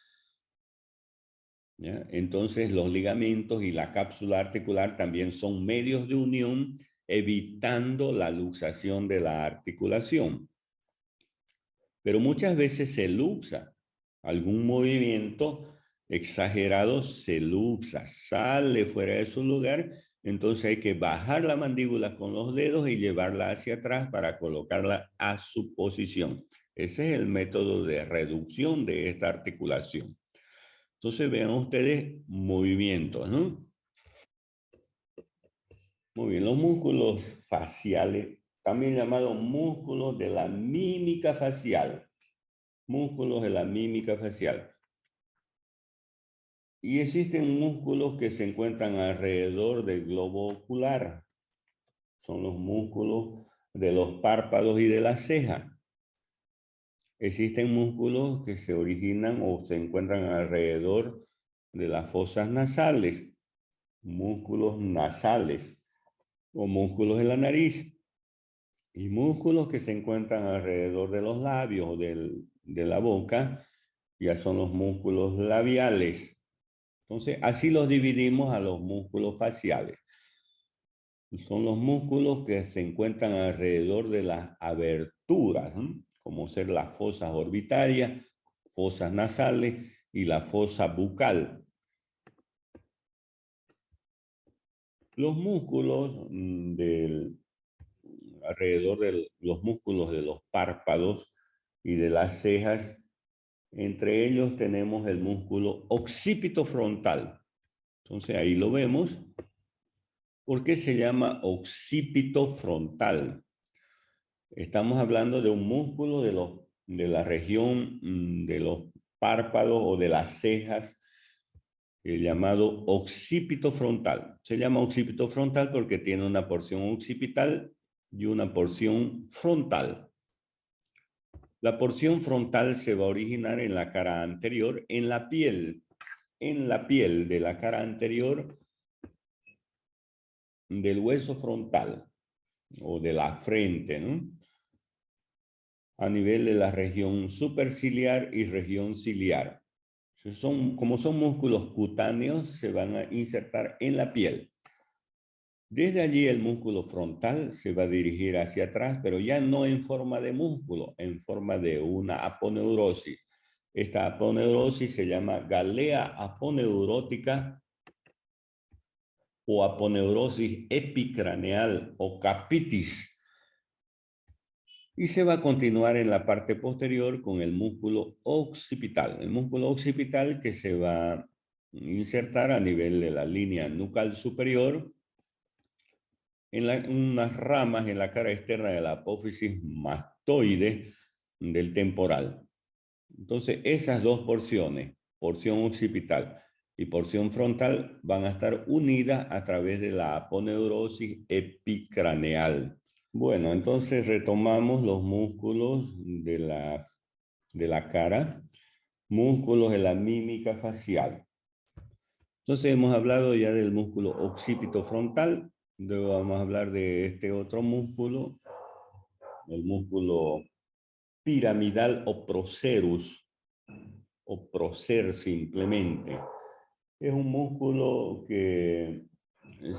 ¿Ya? Entonces los ligamentos y la cápsula articular también son medios de unión, evitando la luxación de la articulación. Pero muchas veces se luxa. Algún movimiento exagerado se luxa, sale fuera de su lugar. Entonces hay que bajar la mandíbula con los dedos y llevarla hacia atrás para colocarla a su posición. Ese es el método de reducción de esta articulación. Entonces vean ustedes movimientos, ¿no? Muy bien, los músculos faciales, también llamados músculos de la mímica facial. Músculos de la mímica facial. Y existen músculos que se encuentran alrededor del globo ocular. Son los músculos de los párpados y de la ceja. Existen músculos que se originan o se encuentran alrededor de las fosas nasales. Músculos nasales o músculos de la nariz. Y músculos que se encuentran alrededor de los labios o de la boca, ya son los músculos labiales. Entonces, así los dividimos a los músculos faciales. Son los músculos que se encuentran alrededor de las aberturas, ¿no? Como ser las fosas orbitarias, fosas nasales y la fosa bucal. Los músculos alrededor de los músculos de los párpados y de las cejas, entre ellos tenemos el músculo occipito frontal. Entonces ahí lo vemos. ¿Por qué se llama occipito frontal? Estamos hablando de un músculo de la región de los párpados o de las cejas, llamado occipito frontal. Se llama occipito frontal porque tiene una porción occipital y una porción frontal. La porción frontal se va a originar en la cara anterior, en la piel de la cara anterior del hueso frontal o de la frente, ¿no? A nivel de la región superciliar y región ciliar. Como son músculos cutáneos, se van a insertar en la piel. Desde allí el músculo frontal se va a dirigir hacia atrás, pero ya no en forma de músculo, en forma de una aponeurosis. Esta aponeurosis se llama galea aponeurótica o aponeurosis epicraneal o capitis. Y se va a continuar en la parte posterior con el músculo occipital. El músculo occipital que se va a insertar a nivel de la línea nucal superior en unas ramas en la cara externa de la apófisis mastoide del temporal. Entonces, esas dos porciones, porción occipital y porción frontal, van a estar unidas a través de la aponeurosis epicraneal. Bueno, entonces retomamos los músculos de la cara, músculos de la mímica facial. Entonces hemos hablado ya del músculo occipito frontal. Luego vamos a hablar de este otro músculo, el músculo piramidal o procerus, o procer simplemente. Es un músculo que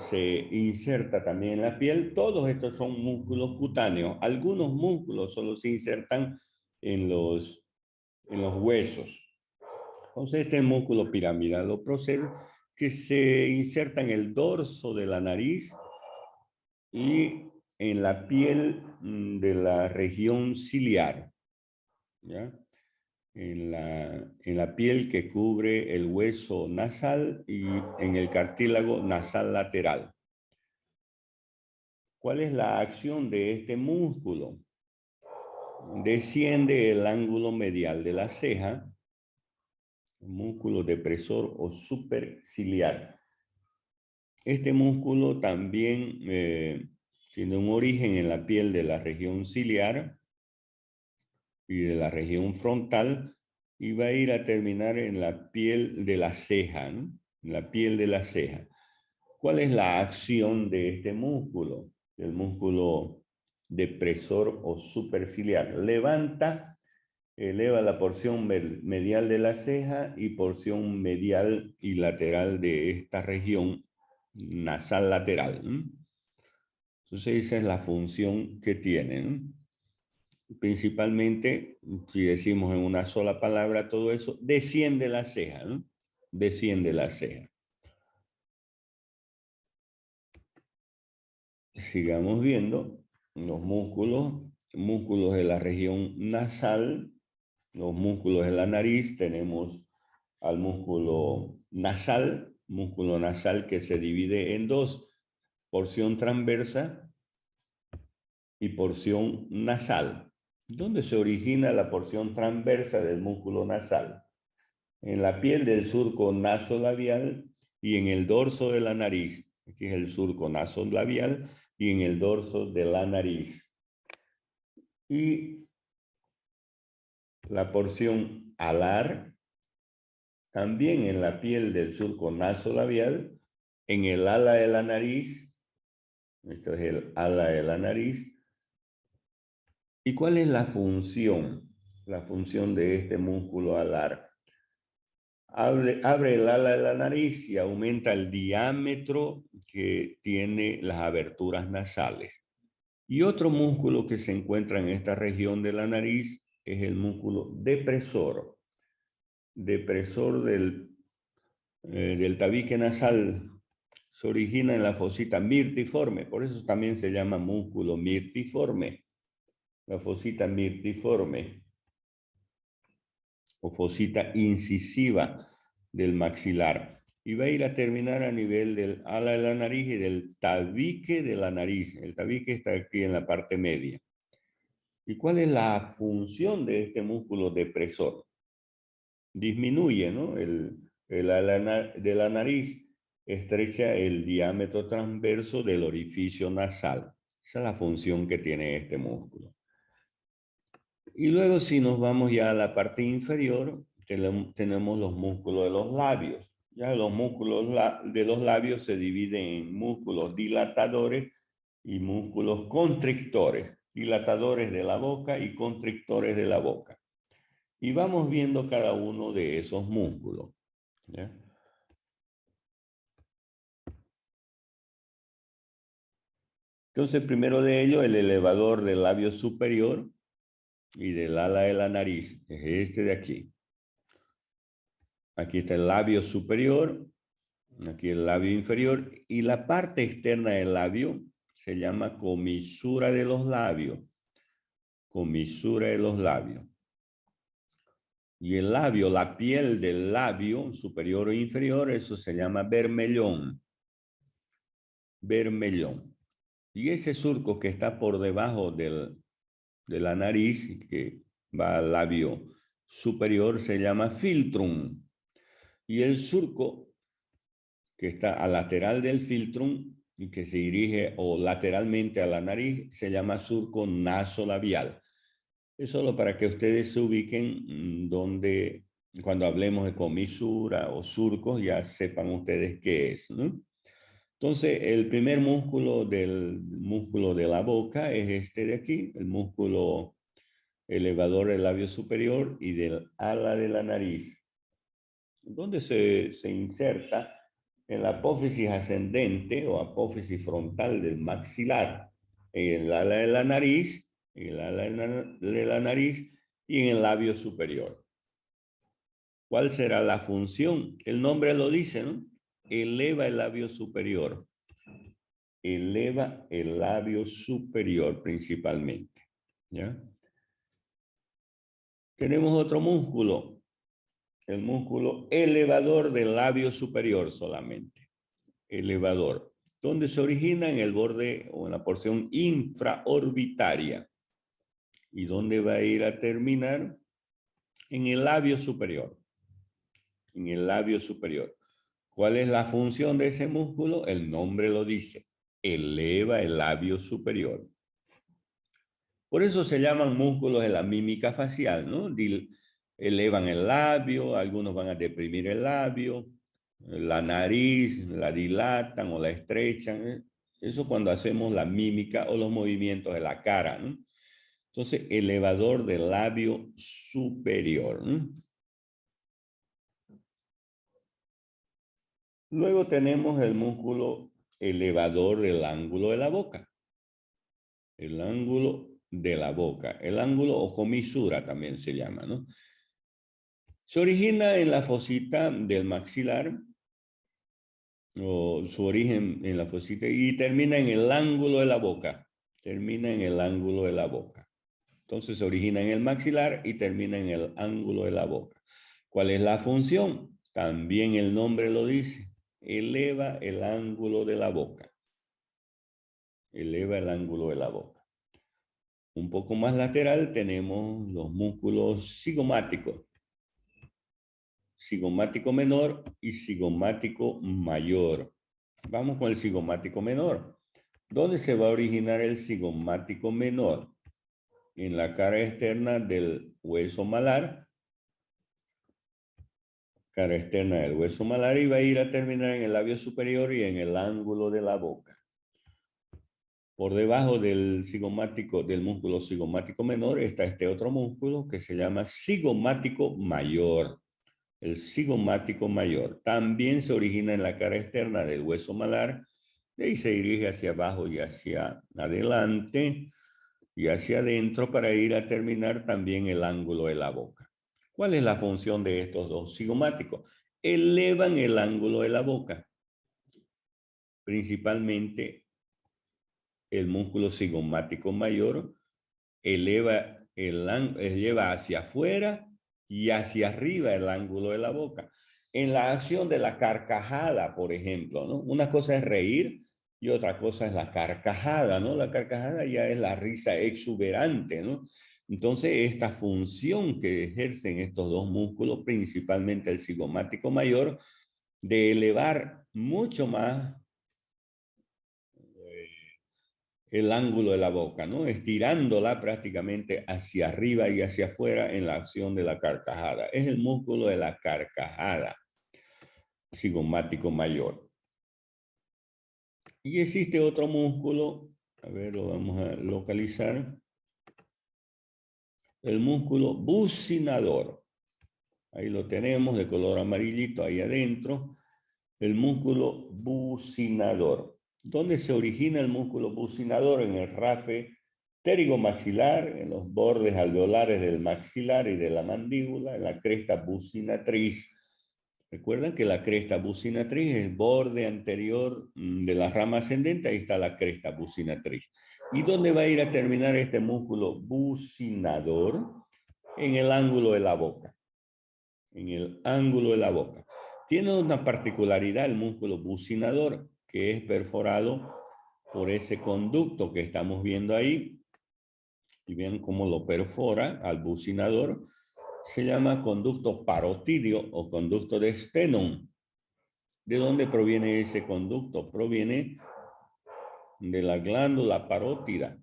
se inserta también en la piel. Todos estos son músculos cutáneos. Algunos músculos solo se insertan en los huesos. Entonces este músculo piramidal o procerus que se inserta en el dorso de la nariz y en la piel de la región ciliar, ¿ya? En la piel que cubre el hueso nasal y en el cartílago nasal lateral. ¿Cuál es la acción de este músculo? desciende el ángulo medial de la ceja, músculo depresor o superciliar. Este músculo también tiene un origen en la piel de la región ciliar y de la región frontal y va a ir a terminar en la piel de la ceja, ¿no? En la piel de la ceja. ¿Cuál es la acción de este músculo? El músculo depresor o superciliar. Levanta, eleva la porción medial de la ceja y porción medial y lateral de esta región nasal lateral. Entonces esa es la función que tienen. Principalmente, si decimos en una sola palabra todo eso, desciende la ceja, ¿no? Desciende la ceja. Sigamos viendo los músculos de la región nasal, los músculos de la nariz. Tenemos al músculo nasal que se divide en dos, porción transversa y porción nasal. ¿Dónde se origina la porción transversa del músculo nasal? En la piel del surco nasolabial y en el dorso de la nariz. Aquí es el surco nasolabial y en el dorso de la nariz. Y la porción alar, también en la piel del surco nasolabial, en el ala de la nariz. Esto es el ala de la nariz. ¿Y cuál es la función? La función de este músculo alar. Abre el ala de la nariz y aumenta el diámetro que tiene las aberturas nasales. Y otro músculo que se encuentra en esta región de la nariz es el músculo depresor. Depresor del tabique nasal. Se origina en la fosita mirtiforme, por eso también se llama músculo mirtiforme. La fosita mirtiforme o fosita incisiva del maxilar. Y va a ir a terminar a nivel del ala de la nariz y del tabique de la nariz. El tabique está aquí en la parte media. ¿Y cuál es la función de este músculo depresor? Disminuye, ¿no? El ala de la nariz estrecha el diámetro transverso del orificio nasal. Esa es la función que tiene este músculo. Y luego si nos vamos ya a la parte inferior, tenemos los músculos de los labios. Ya los músculos de los labios se dividen en músculos dilatadores y músculos constrictores. Dilatadores de la boca y constrictores de la boca. Y vamos viendo cada uno de esos músculos. ¿Ya? Entonces, primero de ellos, el elevador del labio superior y del ala de la nariz. Es este de aquí. Aquí está el labio superior, aquí el labio inferior, y la parte externa del labio se llama comisura de los labios. Comisura de los labios. Y el labio, la piel del labio superior o inferior, eso se llama bermellón. Bermellón. Y ese surco que está por debajo de la nariz, que va al labio superior, se llama filtrum. Y el surco que está al lateral del filtrum y que se dirige o lateralmente a la nariz, se llama surco nasolabial. Es solo para que ustedes se ubiquen donde, cuando hablemos de comisura o surcos, ya sepan ustedes qué es, ¿no? Entonces, el primer músculo de la boca es este de aquí, el músculo elevador del labio superior y del ala de la nariz, donde se inserta en la apófisis ascendente o apófisis frontal del maxilar, en el ala de la nariz, en el ala de la nariz y en el labio superior. ¿Cuál será la función? El nombre lo dice, ¿no? Eleva el labio superior. Eleva el labio superior principalmente. ¿Ya? Tenemos otro músculo, el músculo elevador del labio superior solamente. Elevador, donde se origina en el borde o en la porción infraorbitaria. ¿Y dónde va a ir a terminar? En el labio superior. En el labio superior. ¿Cuál es la función de ese músculo? El nombre lo dice. Eleva el labio superior. Por eso se llaman músculos de la mímica facial, ¿no? Elevan el labio, algunos van a deprimir el labio, la nariz, la dilatan o la estrechan. Eso cuando hacemos la mímica o los movimientos de la cara, ¿no? Entonces, elevador del labio superior, ¿no? Luego tenemos el músculo elevador del ángulo de la boca. El ángulo de la boca. El ángulo o comisura también se llama, ¿no? Se origina en la fosita del maxilar, o su origen en la fosita, y termina en el ángulo de la boca. Termina en el ángulo de la boca. Entonces se origina en el maxilar y termina en el ángulo de la boca. ¿Cuál es la función? También el nombre lo dice. Eleva el ángulo de la boca. Eleva el ángulo de la boca. Un poco más lateral tenemos los músculos cigomáticos. Cigomático menor y cigomático mayor. Vamos con el cigomático menor. ¿Dónde se va a originar el cigomático menor? En la cara externa del hueso malar. Cara externa del hueso malar, y va a ir a terminar en el labio superior y en el ángulo de la boca. Por debajo del cigomático, del músculo cigomático menor, está este otro músculo que se llama cigomático mayor. El cigomático mayor también se origina en la cara externa del hueso malar, de ahí se dirige hacia abajo y hacia adelante y hacia adentro para ir a terminar también el ángulo de la boca. ¿Cuál es la función de estos dos cigomáticos? Elevan el ángulo de la boca, principalmente el músculo cigomático mayor lleva hacia afuera y hacia arriba el ángulo de la boca. En la acción de la carcajada, por ejemplo, ¿no? Una cosa es reír y otra cosa es la carcajada, ¿no? La carcajada ya es la risa exuberante, ¿no? Entonces, esta función que ejercen estos dos músculos, principalmente el cigomático mayor, de elevar mucho más el ángulo de la boca, ¿no? Estirándola prácticamente hacia arriba y hacia afuera en la acción de la carcajada. Es el músculo de la carcajada, cigomático mayor. Y existe otro músculo, a ver, lo vamos a localizar. El músculo bucinador. Ahí lo tenemos de color amarillito ahí adentro. El músculo bucinador. ¿Dónde se origina el músculo bucinador? En el rafe pterigomaxilar, en los bordes alveolares del maxilar y de la mandíbula, en la cresta bucinatriz. Recuerdan que la cresta bucinatriz es el borde anterior de la rama ascendente, ahí está la cresta bucinatriz. ¿Y dónde va a ir a terminar este músculo bucinador? En el ángulo de la boca. En el ángulo de la boca. Tiene una particularidad el músculo bucinador, que es perforado por ese conducto que estamos viendo ahí. Y vean cómo lo perfora al bucinador. Se llama conducto parotidio o conducto de Stenon. ¿De dónde proviene ese conducto? Proviene de la glándula parótida.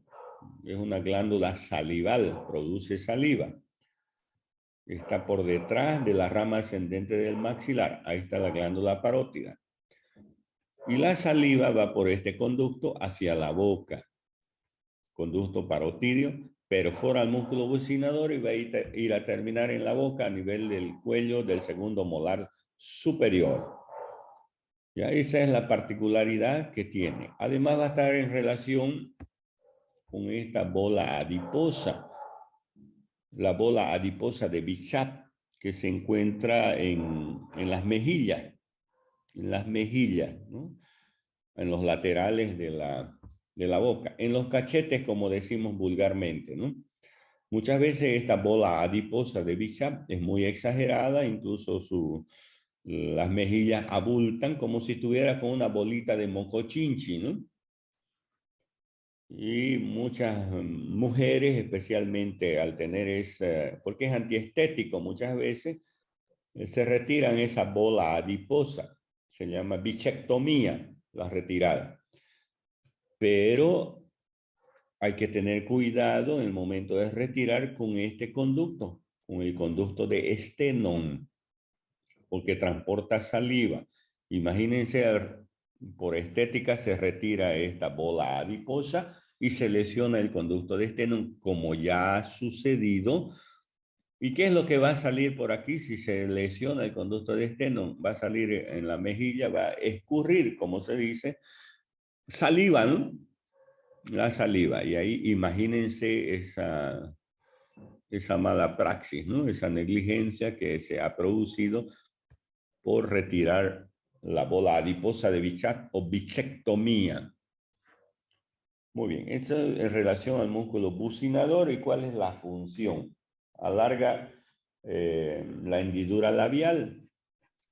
Es una glándula salival, produce saliva. Está por detrás de la rama ascendente del maxilar. Ahí está la glándula parótida. Y la saliva va por este conducto hacia la boca. Conducto parotidio, perfora el músculo bucinador y va a ir a terminar en la boca a nivel del cuello del segundo molar superior. Ya esa es la particularidad que tiene. Además va a estar en relación con esta bola adiposa. La bola adiposa de Bichat, que se encuentra en las mejillas. En las mejillas, ¿no? En los laterales de la boca. En los cachetes, como decimos vulgarmente, ¿no? Muchas veces esta bola adiposa de Bichat es muy exagerada, incluso las mejillas abultan como si estuviera con una bolita de mocochinchi, ¿no? Y muchas mujeres, especialmente al tener porque es antiestético muchas veces, se retiran esa bola adiposa. Se llama bichectomía, la retirada. Pero hay que tener cuidado en el momento de retirar con este conducto, con el conducto de estenón, porque transporta saliva. Imagínense, por estética se retira esta bola adiposa y se lesiona el conducto de estenón, como ya ha sucedido. ¿Y qué es lo que va a salir por aquí si se lesiona el conducto de estenón? Va a salir en la mejilla, va a escurrir, como se dice, saliva, ¿no? La saliva. Y ahí imagínense esa mala praxis, ¿no? Esa negligencia que se ha producido por retirar la bola adiposa de Bichat o bichectomía. Muy bien, esto en relación al músculo bucinador. ¿Y cuál es la función? Alarga la hendidura labial.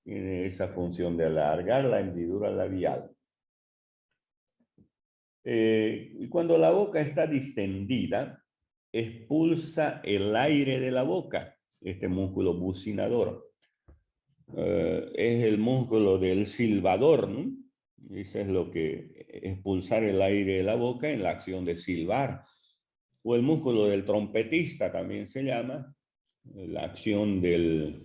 Tiene esa función de alargar la hendidura labial. Y cuando la boca está distendida, expulsa el aire de la boca, este músculo bucinador. Es el músculo del silbador, ¿no? Eso es lo que expulsar el aire de la boca en la acción de silbar. O el músculo del trompetista también se llama, la acción del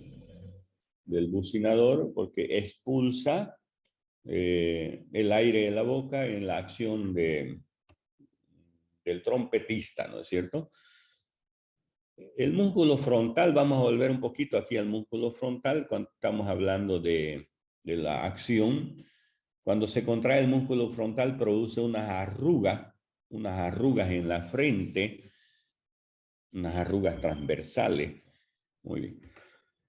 bucinador, porque expulsa el aire de la boca en la acción del trompetista, ¿no es cierto? El músculo frontal, vamos a volver un poquito aquí al músculo frontal cuando estamos hablando de la acción. Cuando se contrae el músculo frontal produce unas arrugas en la frente, unas arrugas transversales. Muy bien.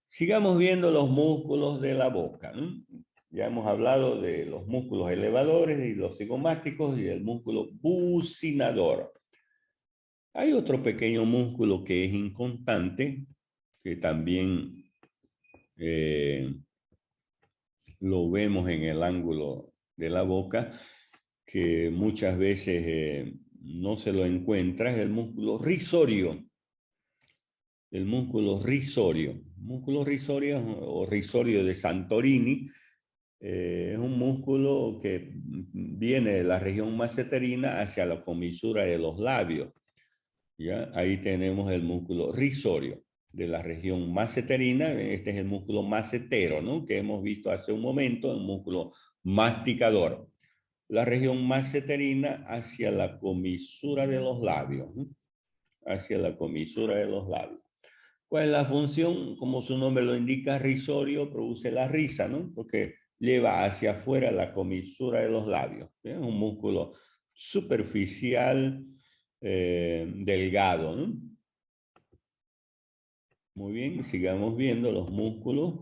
Sigamos viendo los músculos de la boca, ¿no? Ya hemos hablado de los músculos elevadores y los cigomáticos y el músculo bucinador. Hay otro pequeño músculo que es inconstante, que también lo vemos en el ángulo de la boca, que muchas veces no se lo encuentra, es el músculo risorio. El músculo risorio. Músculo risorio o risorio de Santorini es un músculo que viene de la región maceterina hacia la comisura de los labios. ¿Ya? Ahí tenemos el músculo risorio de la región maceterina. Este es el músculo macetero, ¿no? Que hemos visto hace un momento, el músculo masticador. La región maceterina hacia la comisura de los labios, ¿no? Hacia la comisura de los labios. ¿Cuál es la función? Como su nombre lo indica, risorio, produce la risa, ¿no? Porque lleva hacia afuera la comisura de los labios. Es un músculo superficial, delgado, ¿no? Muy bien, sigamos viendo los músculos.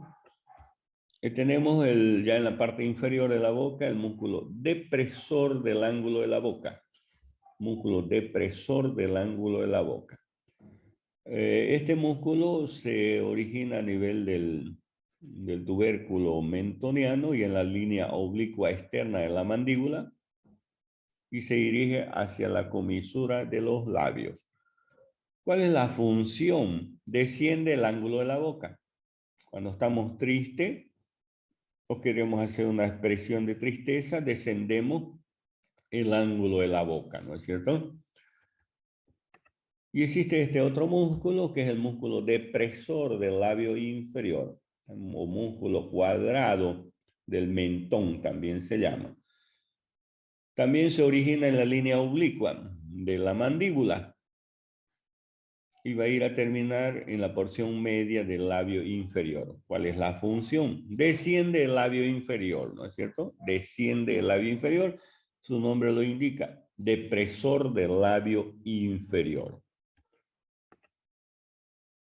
Tenemos ya en la parte inferior de la boca el músculo depresor del ángulo de la boca. Músculo depresor del ángulo de la boca. Este músculo se origina a nivel del tubérculo mentoniano y en la línea oblicua externa de la mandíbula y se dirige hacia la comisura de los labios. ¿Cuál es la función? Desciende el ángulo de la boca. Cuando estamos tristes o queremos hacer una expresión de tristeza, descendemos el ángulo de la boca, ¿no es cierto? Y existe este otro músculo que es el músculo depresor del labio inferior, o músculo cuadrado del mentón también se llama. También se origina en la línea oblicua de la mandíbula y va a ir a terminar en la porción media del labio inferior. ¿Cuál es la función? Desciende el labio inferior, ¿no es cierto? Desciende el labio inferior, su nombre lo indica, depresor del labio inferior.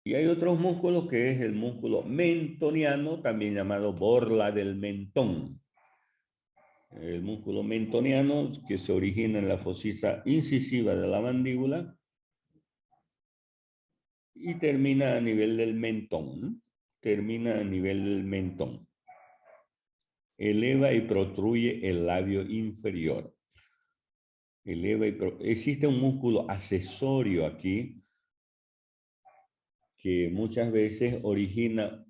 Y hay otros músculos que es el músculo mentoniano, también llamado borla del mentón. El músculo mentoniano que se origina en la fosisa incisiva de la mandíbula y termina a nivel del mentón, ¿no? Termina a nivel del mentón. Eleva y protruye el labio inferior. eleva y existe un músculo accesorio aquí que muchas veces origina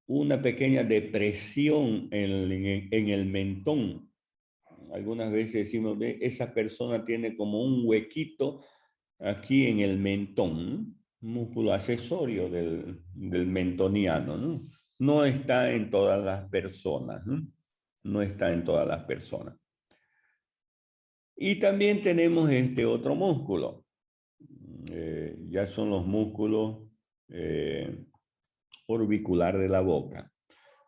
una pequeña depresión en el mentón. Algunas veces decimos, esa persona tiene como un huequito aquí en el mentón, un músculo accesorio del mentoniano, ¿no? No está en todas las personas, ¿no? No está en todas las personas. Y también tenemos este otro músculo. Ya son los músculos orbicular de la boca.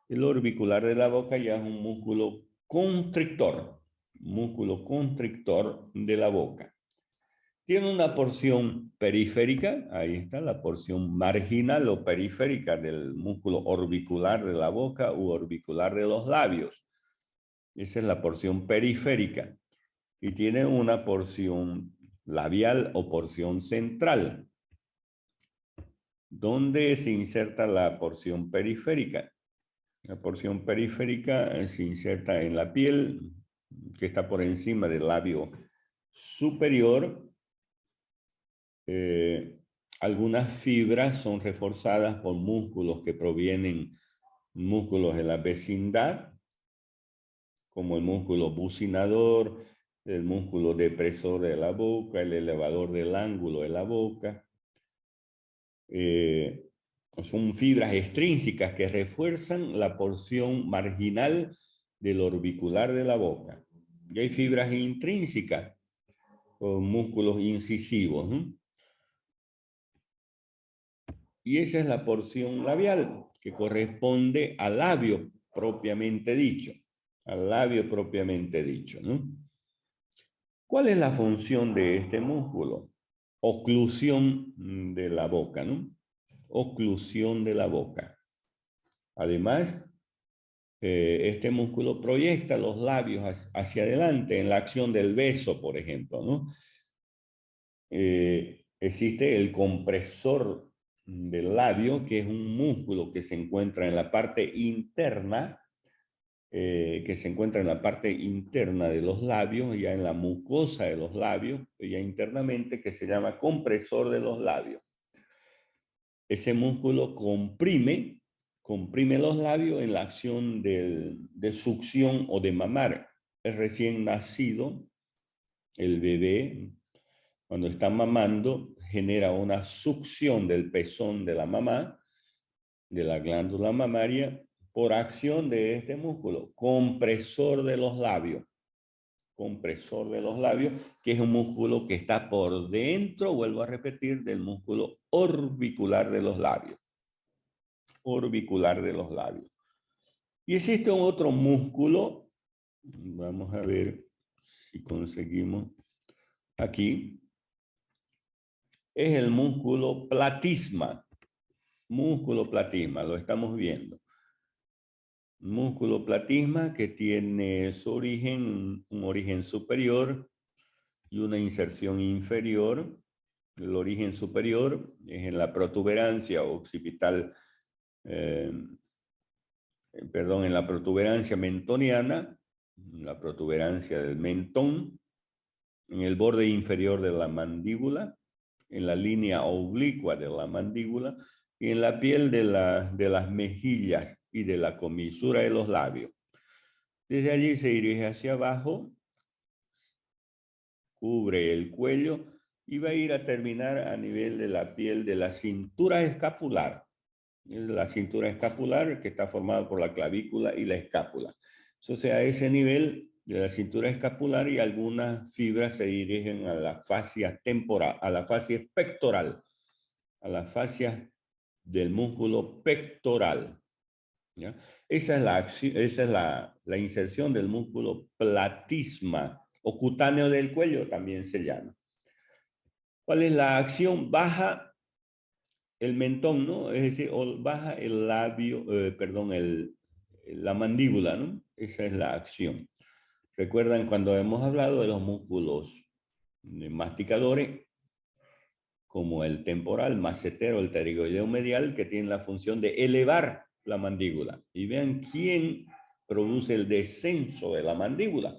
El orbicular de la boca ya es un músculo constrictor de la boca. Tiene una porción periférica, ahí está la porción marginal o periférica del músculo orbicular de la boca u orbicular de los labios. Esa es la porción periférica. Y tiene una porción labial o porción central, donde se inserta la porción periférica. La porción periférica se inserta en la piel, que está por encima del labio superior. Algunas fibras son reforzadas por músculos que provienen, músculos en la vecindad, como el músculo bucinador, el músculo depresor de la boca, el elevador del ángulo de la boca. Son fibras extrínsecas que refuerzan la porción marginal del orbicular de la boca. Y hay fibras intrínsecas, o músculos incisivos, ¿no? Y esa es la porción labial que corresponde al labio propiamente dicho. Al labio propiamente dicho, ¿no? ¿Cuál es la función de este músculo? Oclusión de la boca, ¿no? Oclusión de la boca. Además, este músculo proyecta los labios hacia adelante en la acción del beso, por ejemplo, ¿no? Existe el compresor del labio, que es un músculo que se encuentra en la parte interna, de los labios, ya en la mucosa de los labios, ya internamente, que se llama compresor de los labios. Ese músculo comprime los labios en la acción de succión o de mamar. El recién nacido, el bebé, cuando está mamando, genera una succión del pezón de la mamá, de la glándula mamaria, por acción de este músculo, compresor de los labios. Compresor de los labios, que es un músculo que está por dentro, vuelvo a repetir, del músculo orbicular de los labios. Orbicular de los labios. Y existe un otro músculo, vamos a ver si conseguimos aquí, es el músculo platisma. Músculo platisma, lo estamos viendo. Músculo platisma que tiene su origen, un origen superior y una inserción inferior. El origen superior es en la protuberancia occipital, en la protuberancia mentoniana, la protuberancia del mentón, en el borde inferior de la mandíbula, en la línea oblicua de la mandíbula y en la piel de las mejillas y de la comisura de los labios. Desde allí se dirige hacia abajo, cubre el cuello y va a ir a terminar a nivel de la piel de la cintura escapular. La cintura escapular que está formada por la clavícula y la escápula. Entonces a ese nivel de la cintura escapular y algunas fibras se dirigen a la fascia temporal, a la fascia pectoral, a la fascia del músculo pectoral. ¿Ya? Esa es la inserción del músculo platisma o cutáneo del cuello, también se llama. ¿Cuál es la acción? Baja el mentón, ¿no? Es decir, baja el labio, la mandíbula, ¿no? Esa es la acción. ¿Recuerdan cuando hemos hablado de los músculos masticadores, como el temporal, macetero, el pterygoideo medial, que tienen la función de elevar la mandíbula? Y vean quién produce el descenso de la mandíbula.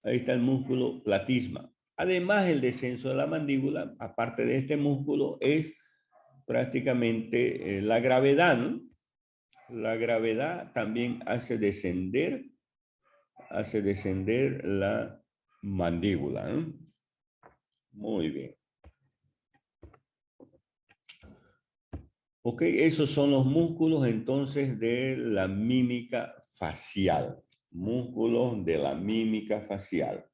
Ahí está el músculo platisma. Además, el descenso de la mandíbula, aparte de este músculo, es prácticamente la gravedad, ¿no? La gravedad también hace descender la mandíbula, ¿no? Muy bien. Ok, esos son los músculos entonces de la mímica facial. Músculos de la mímica facial.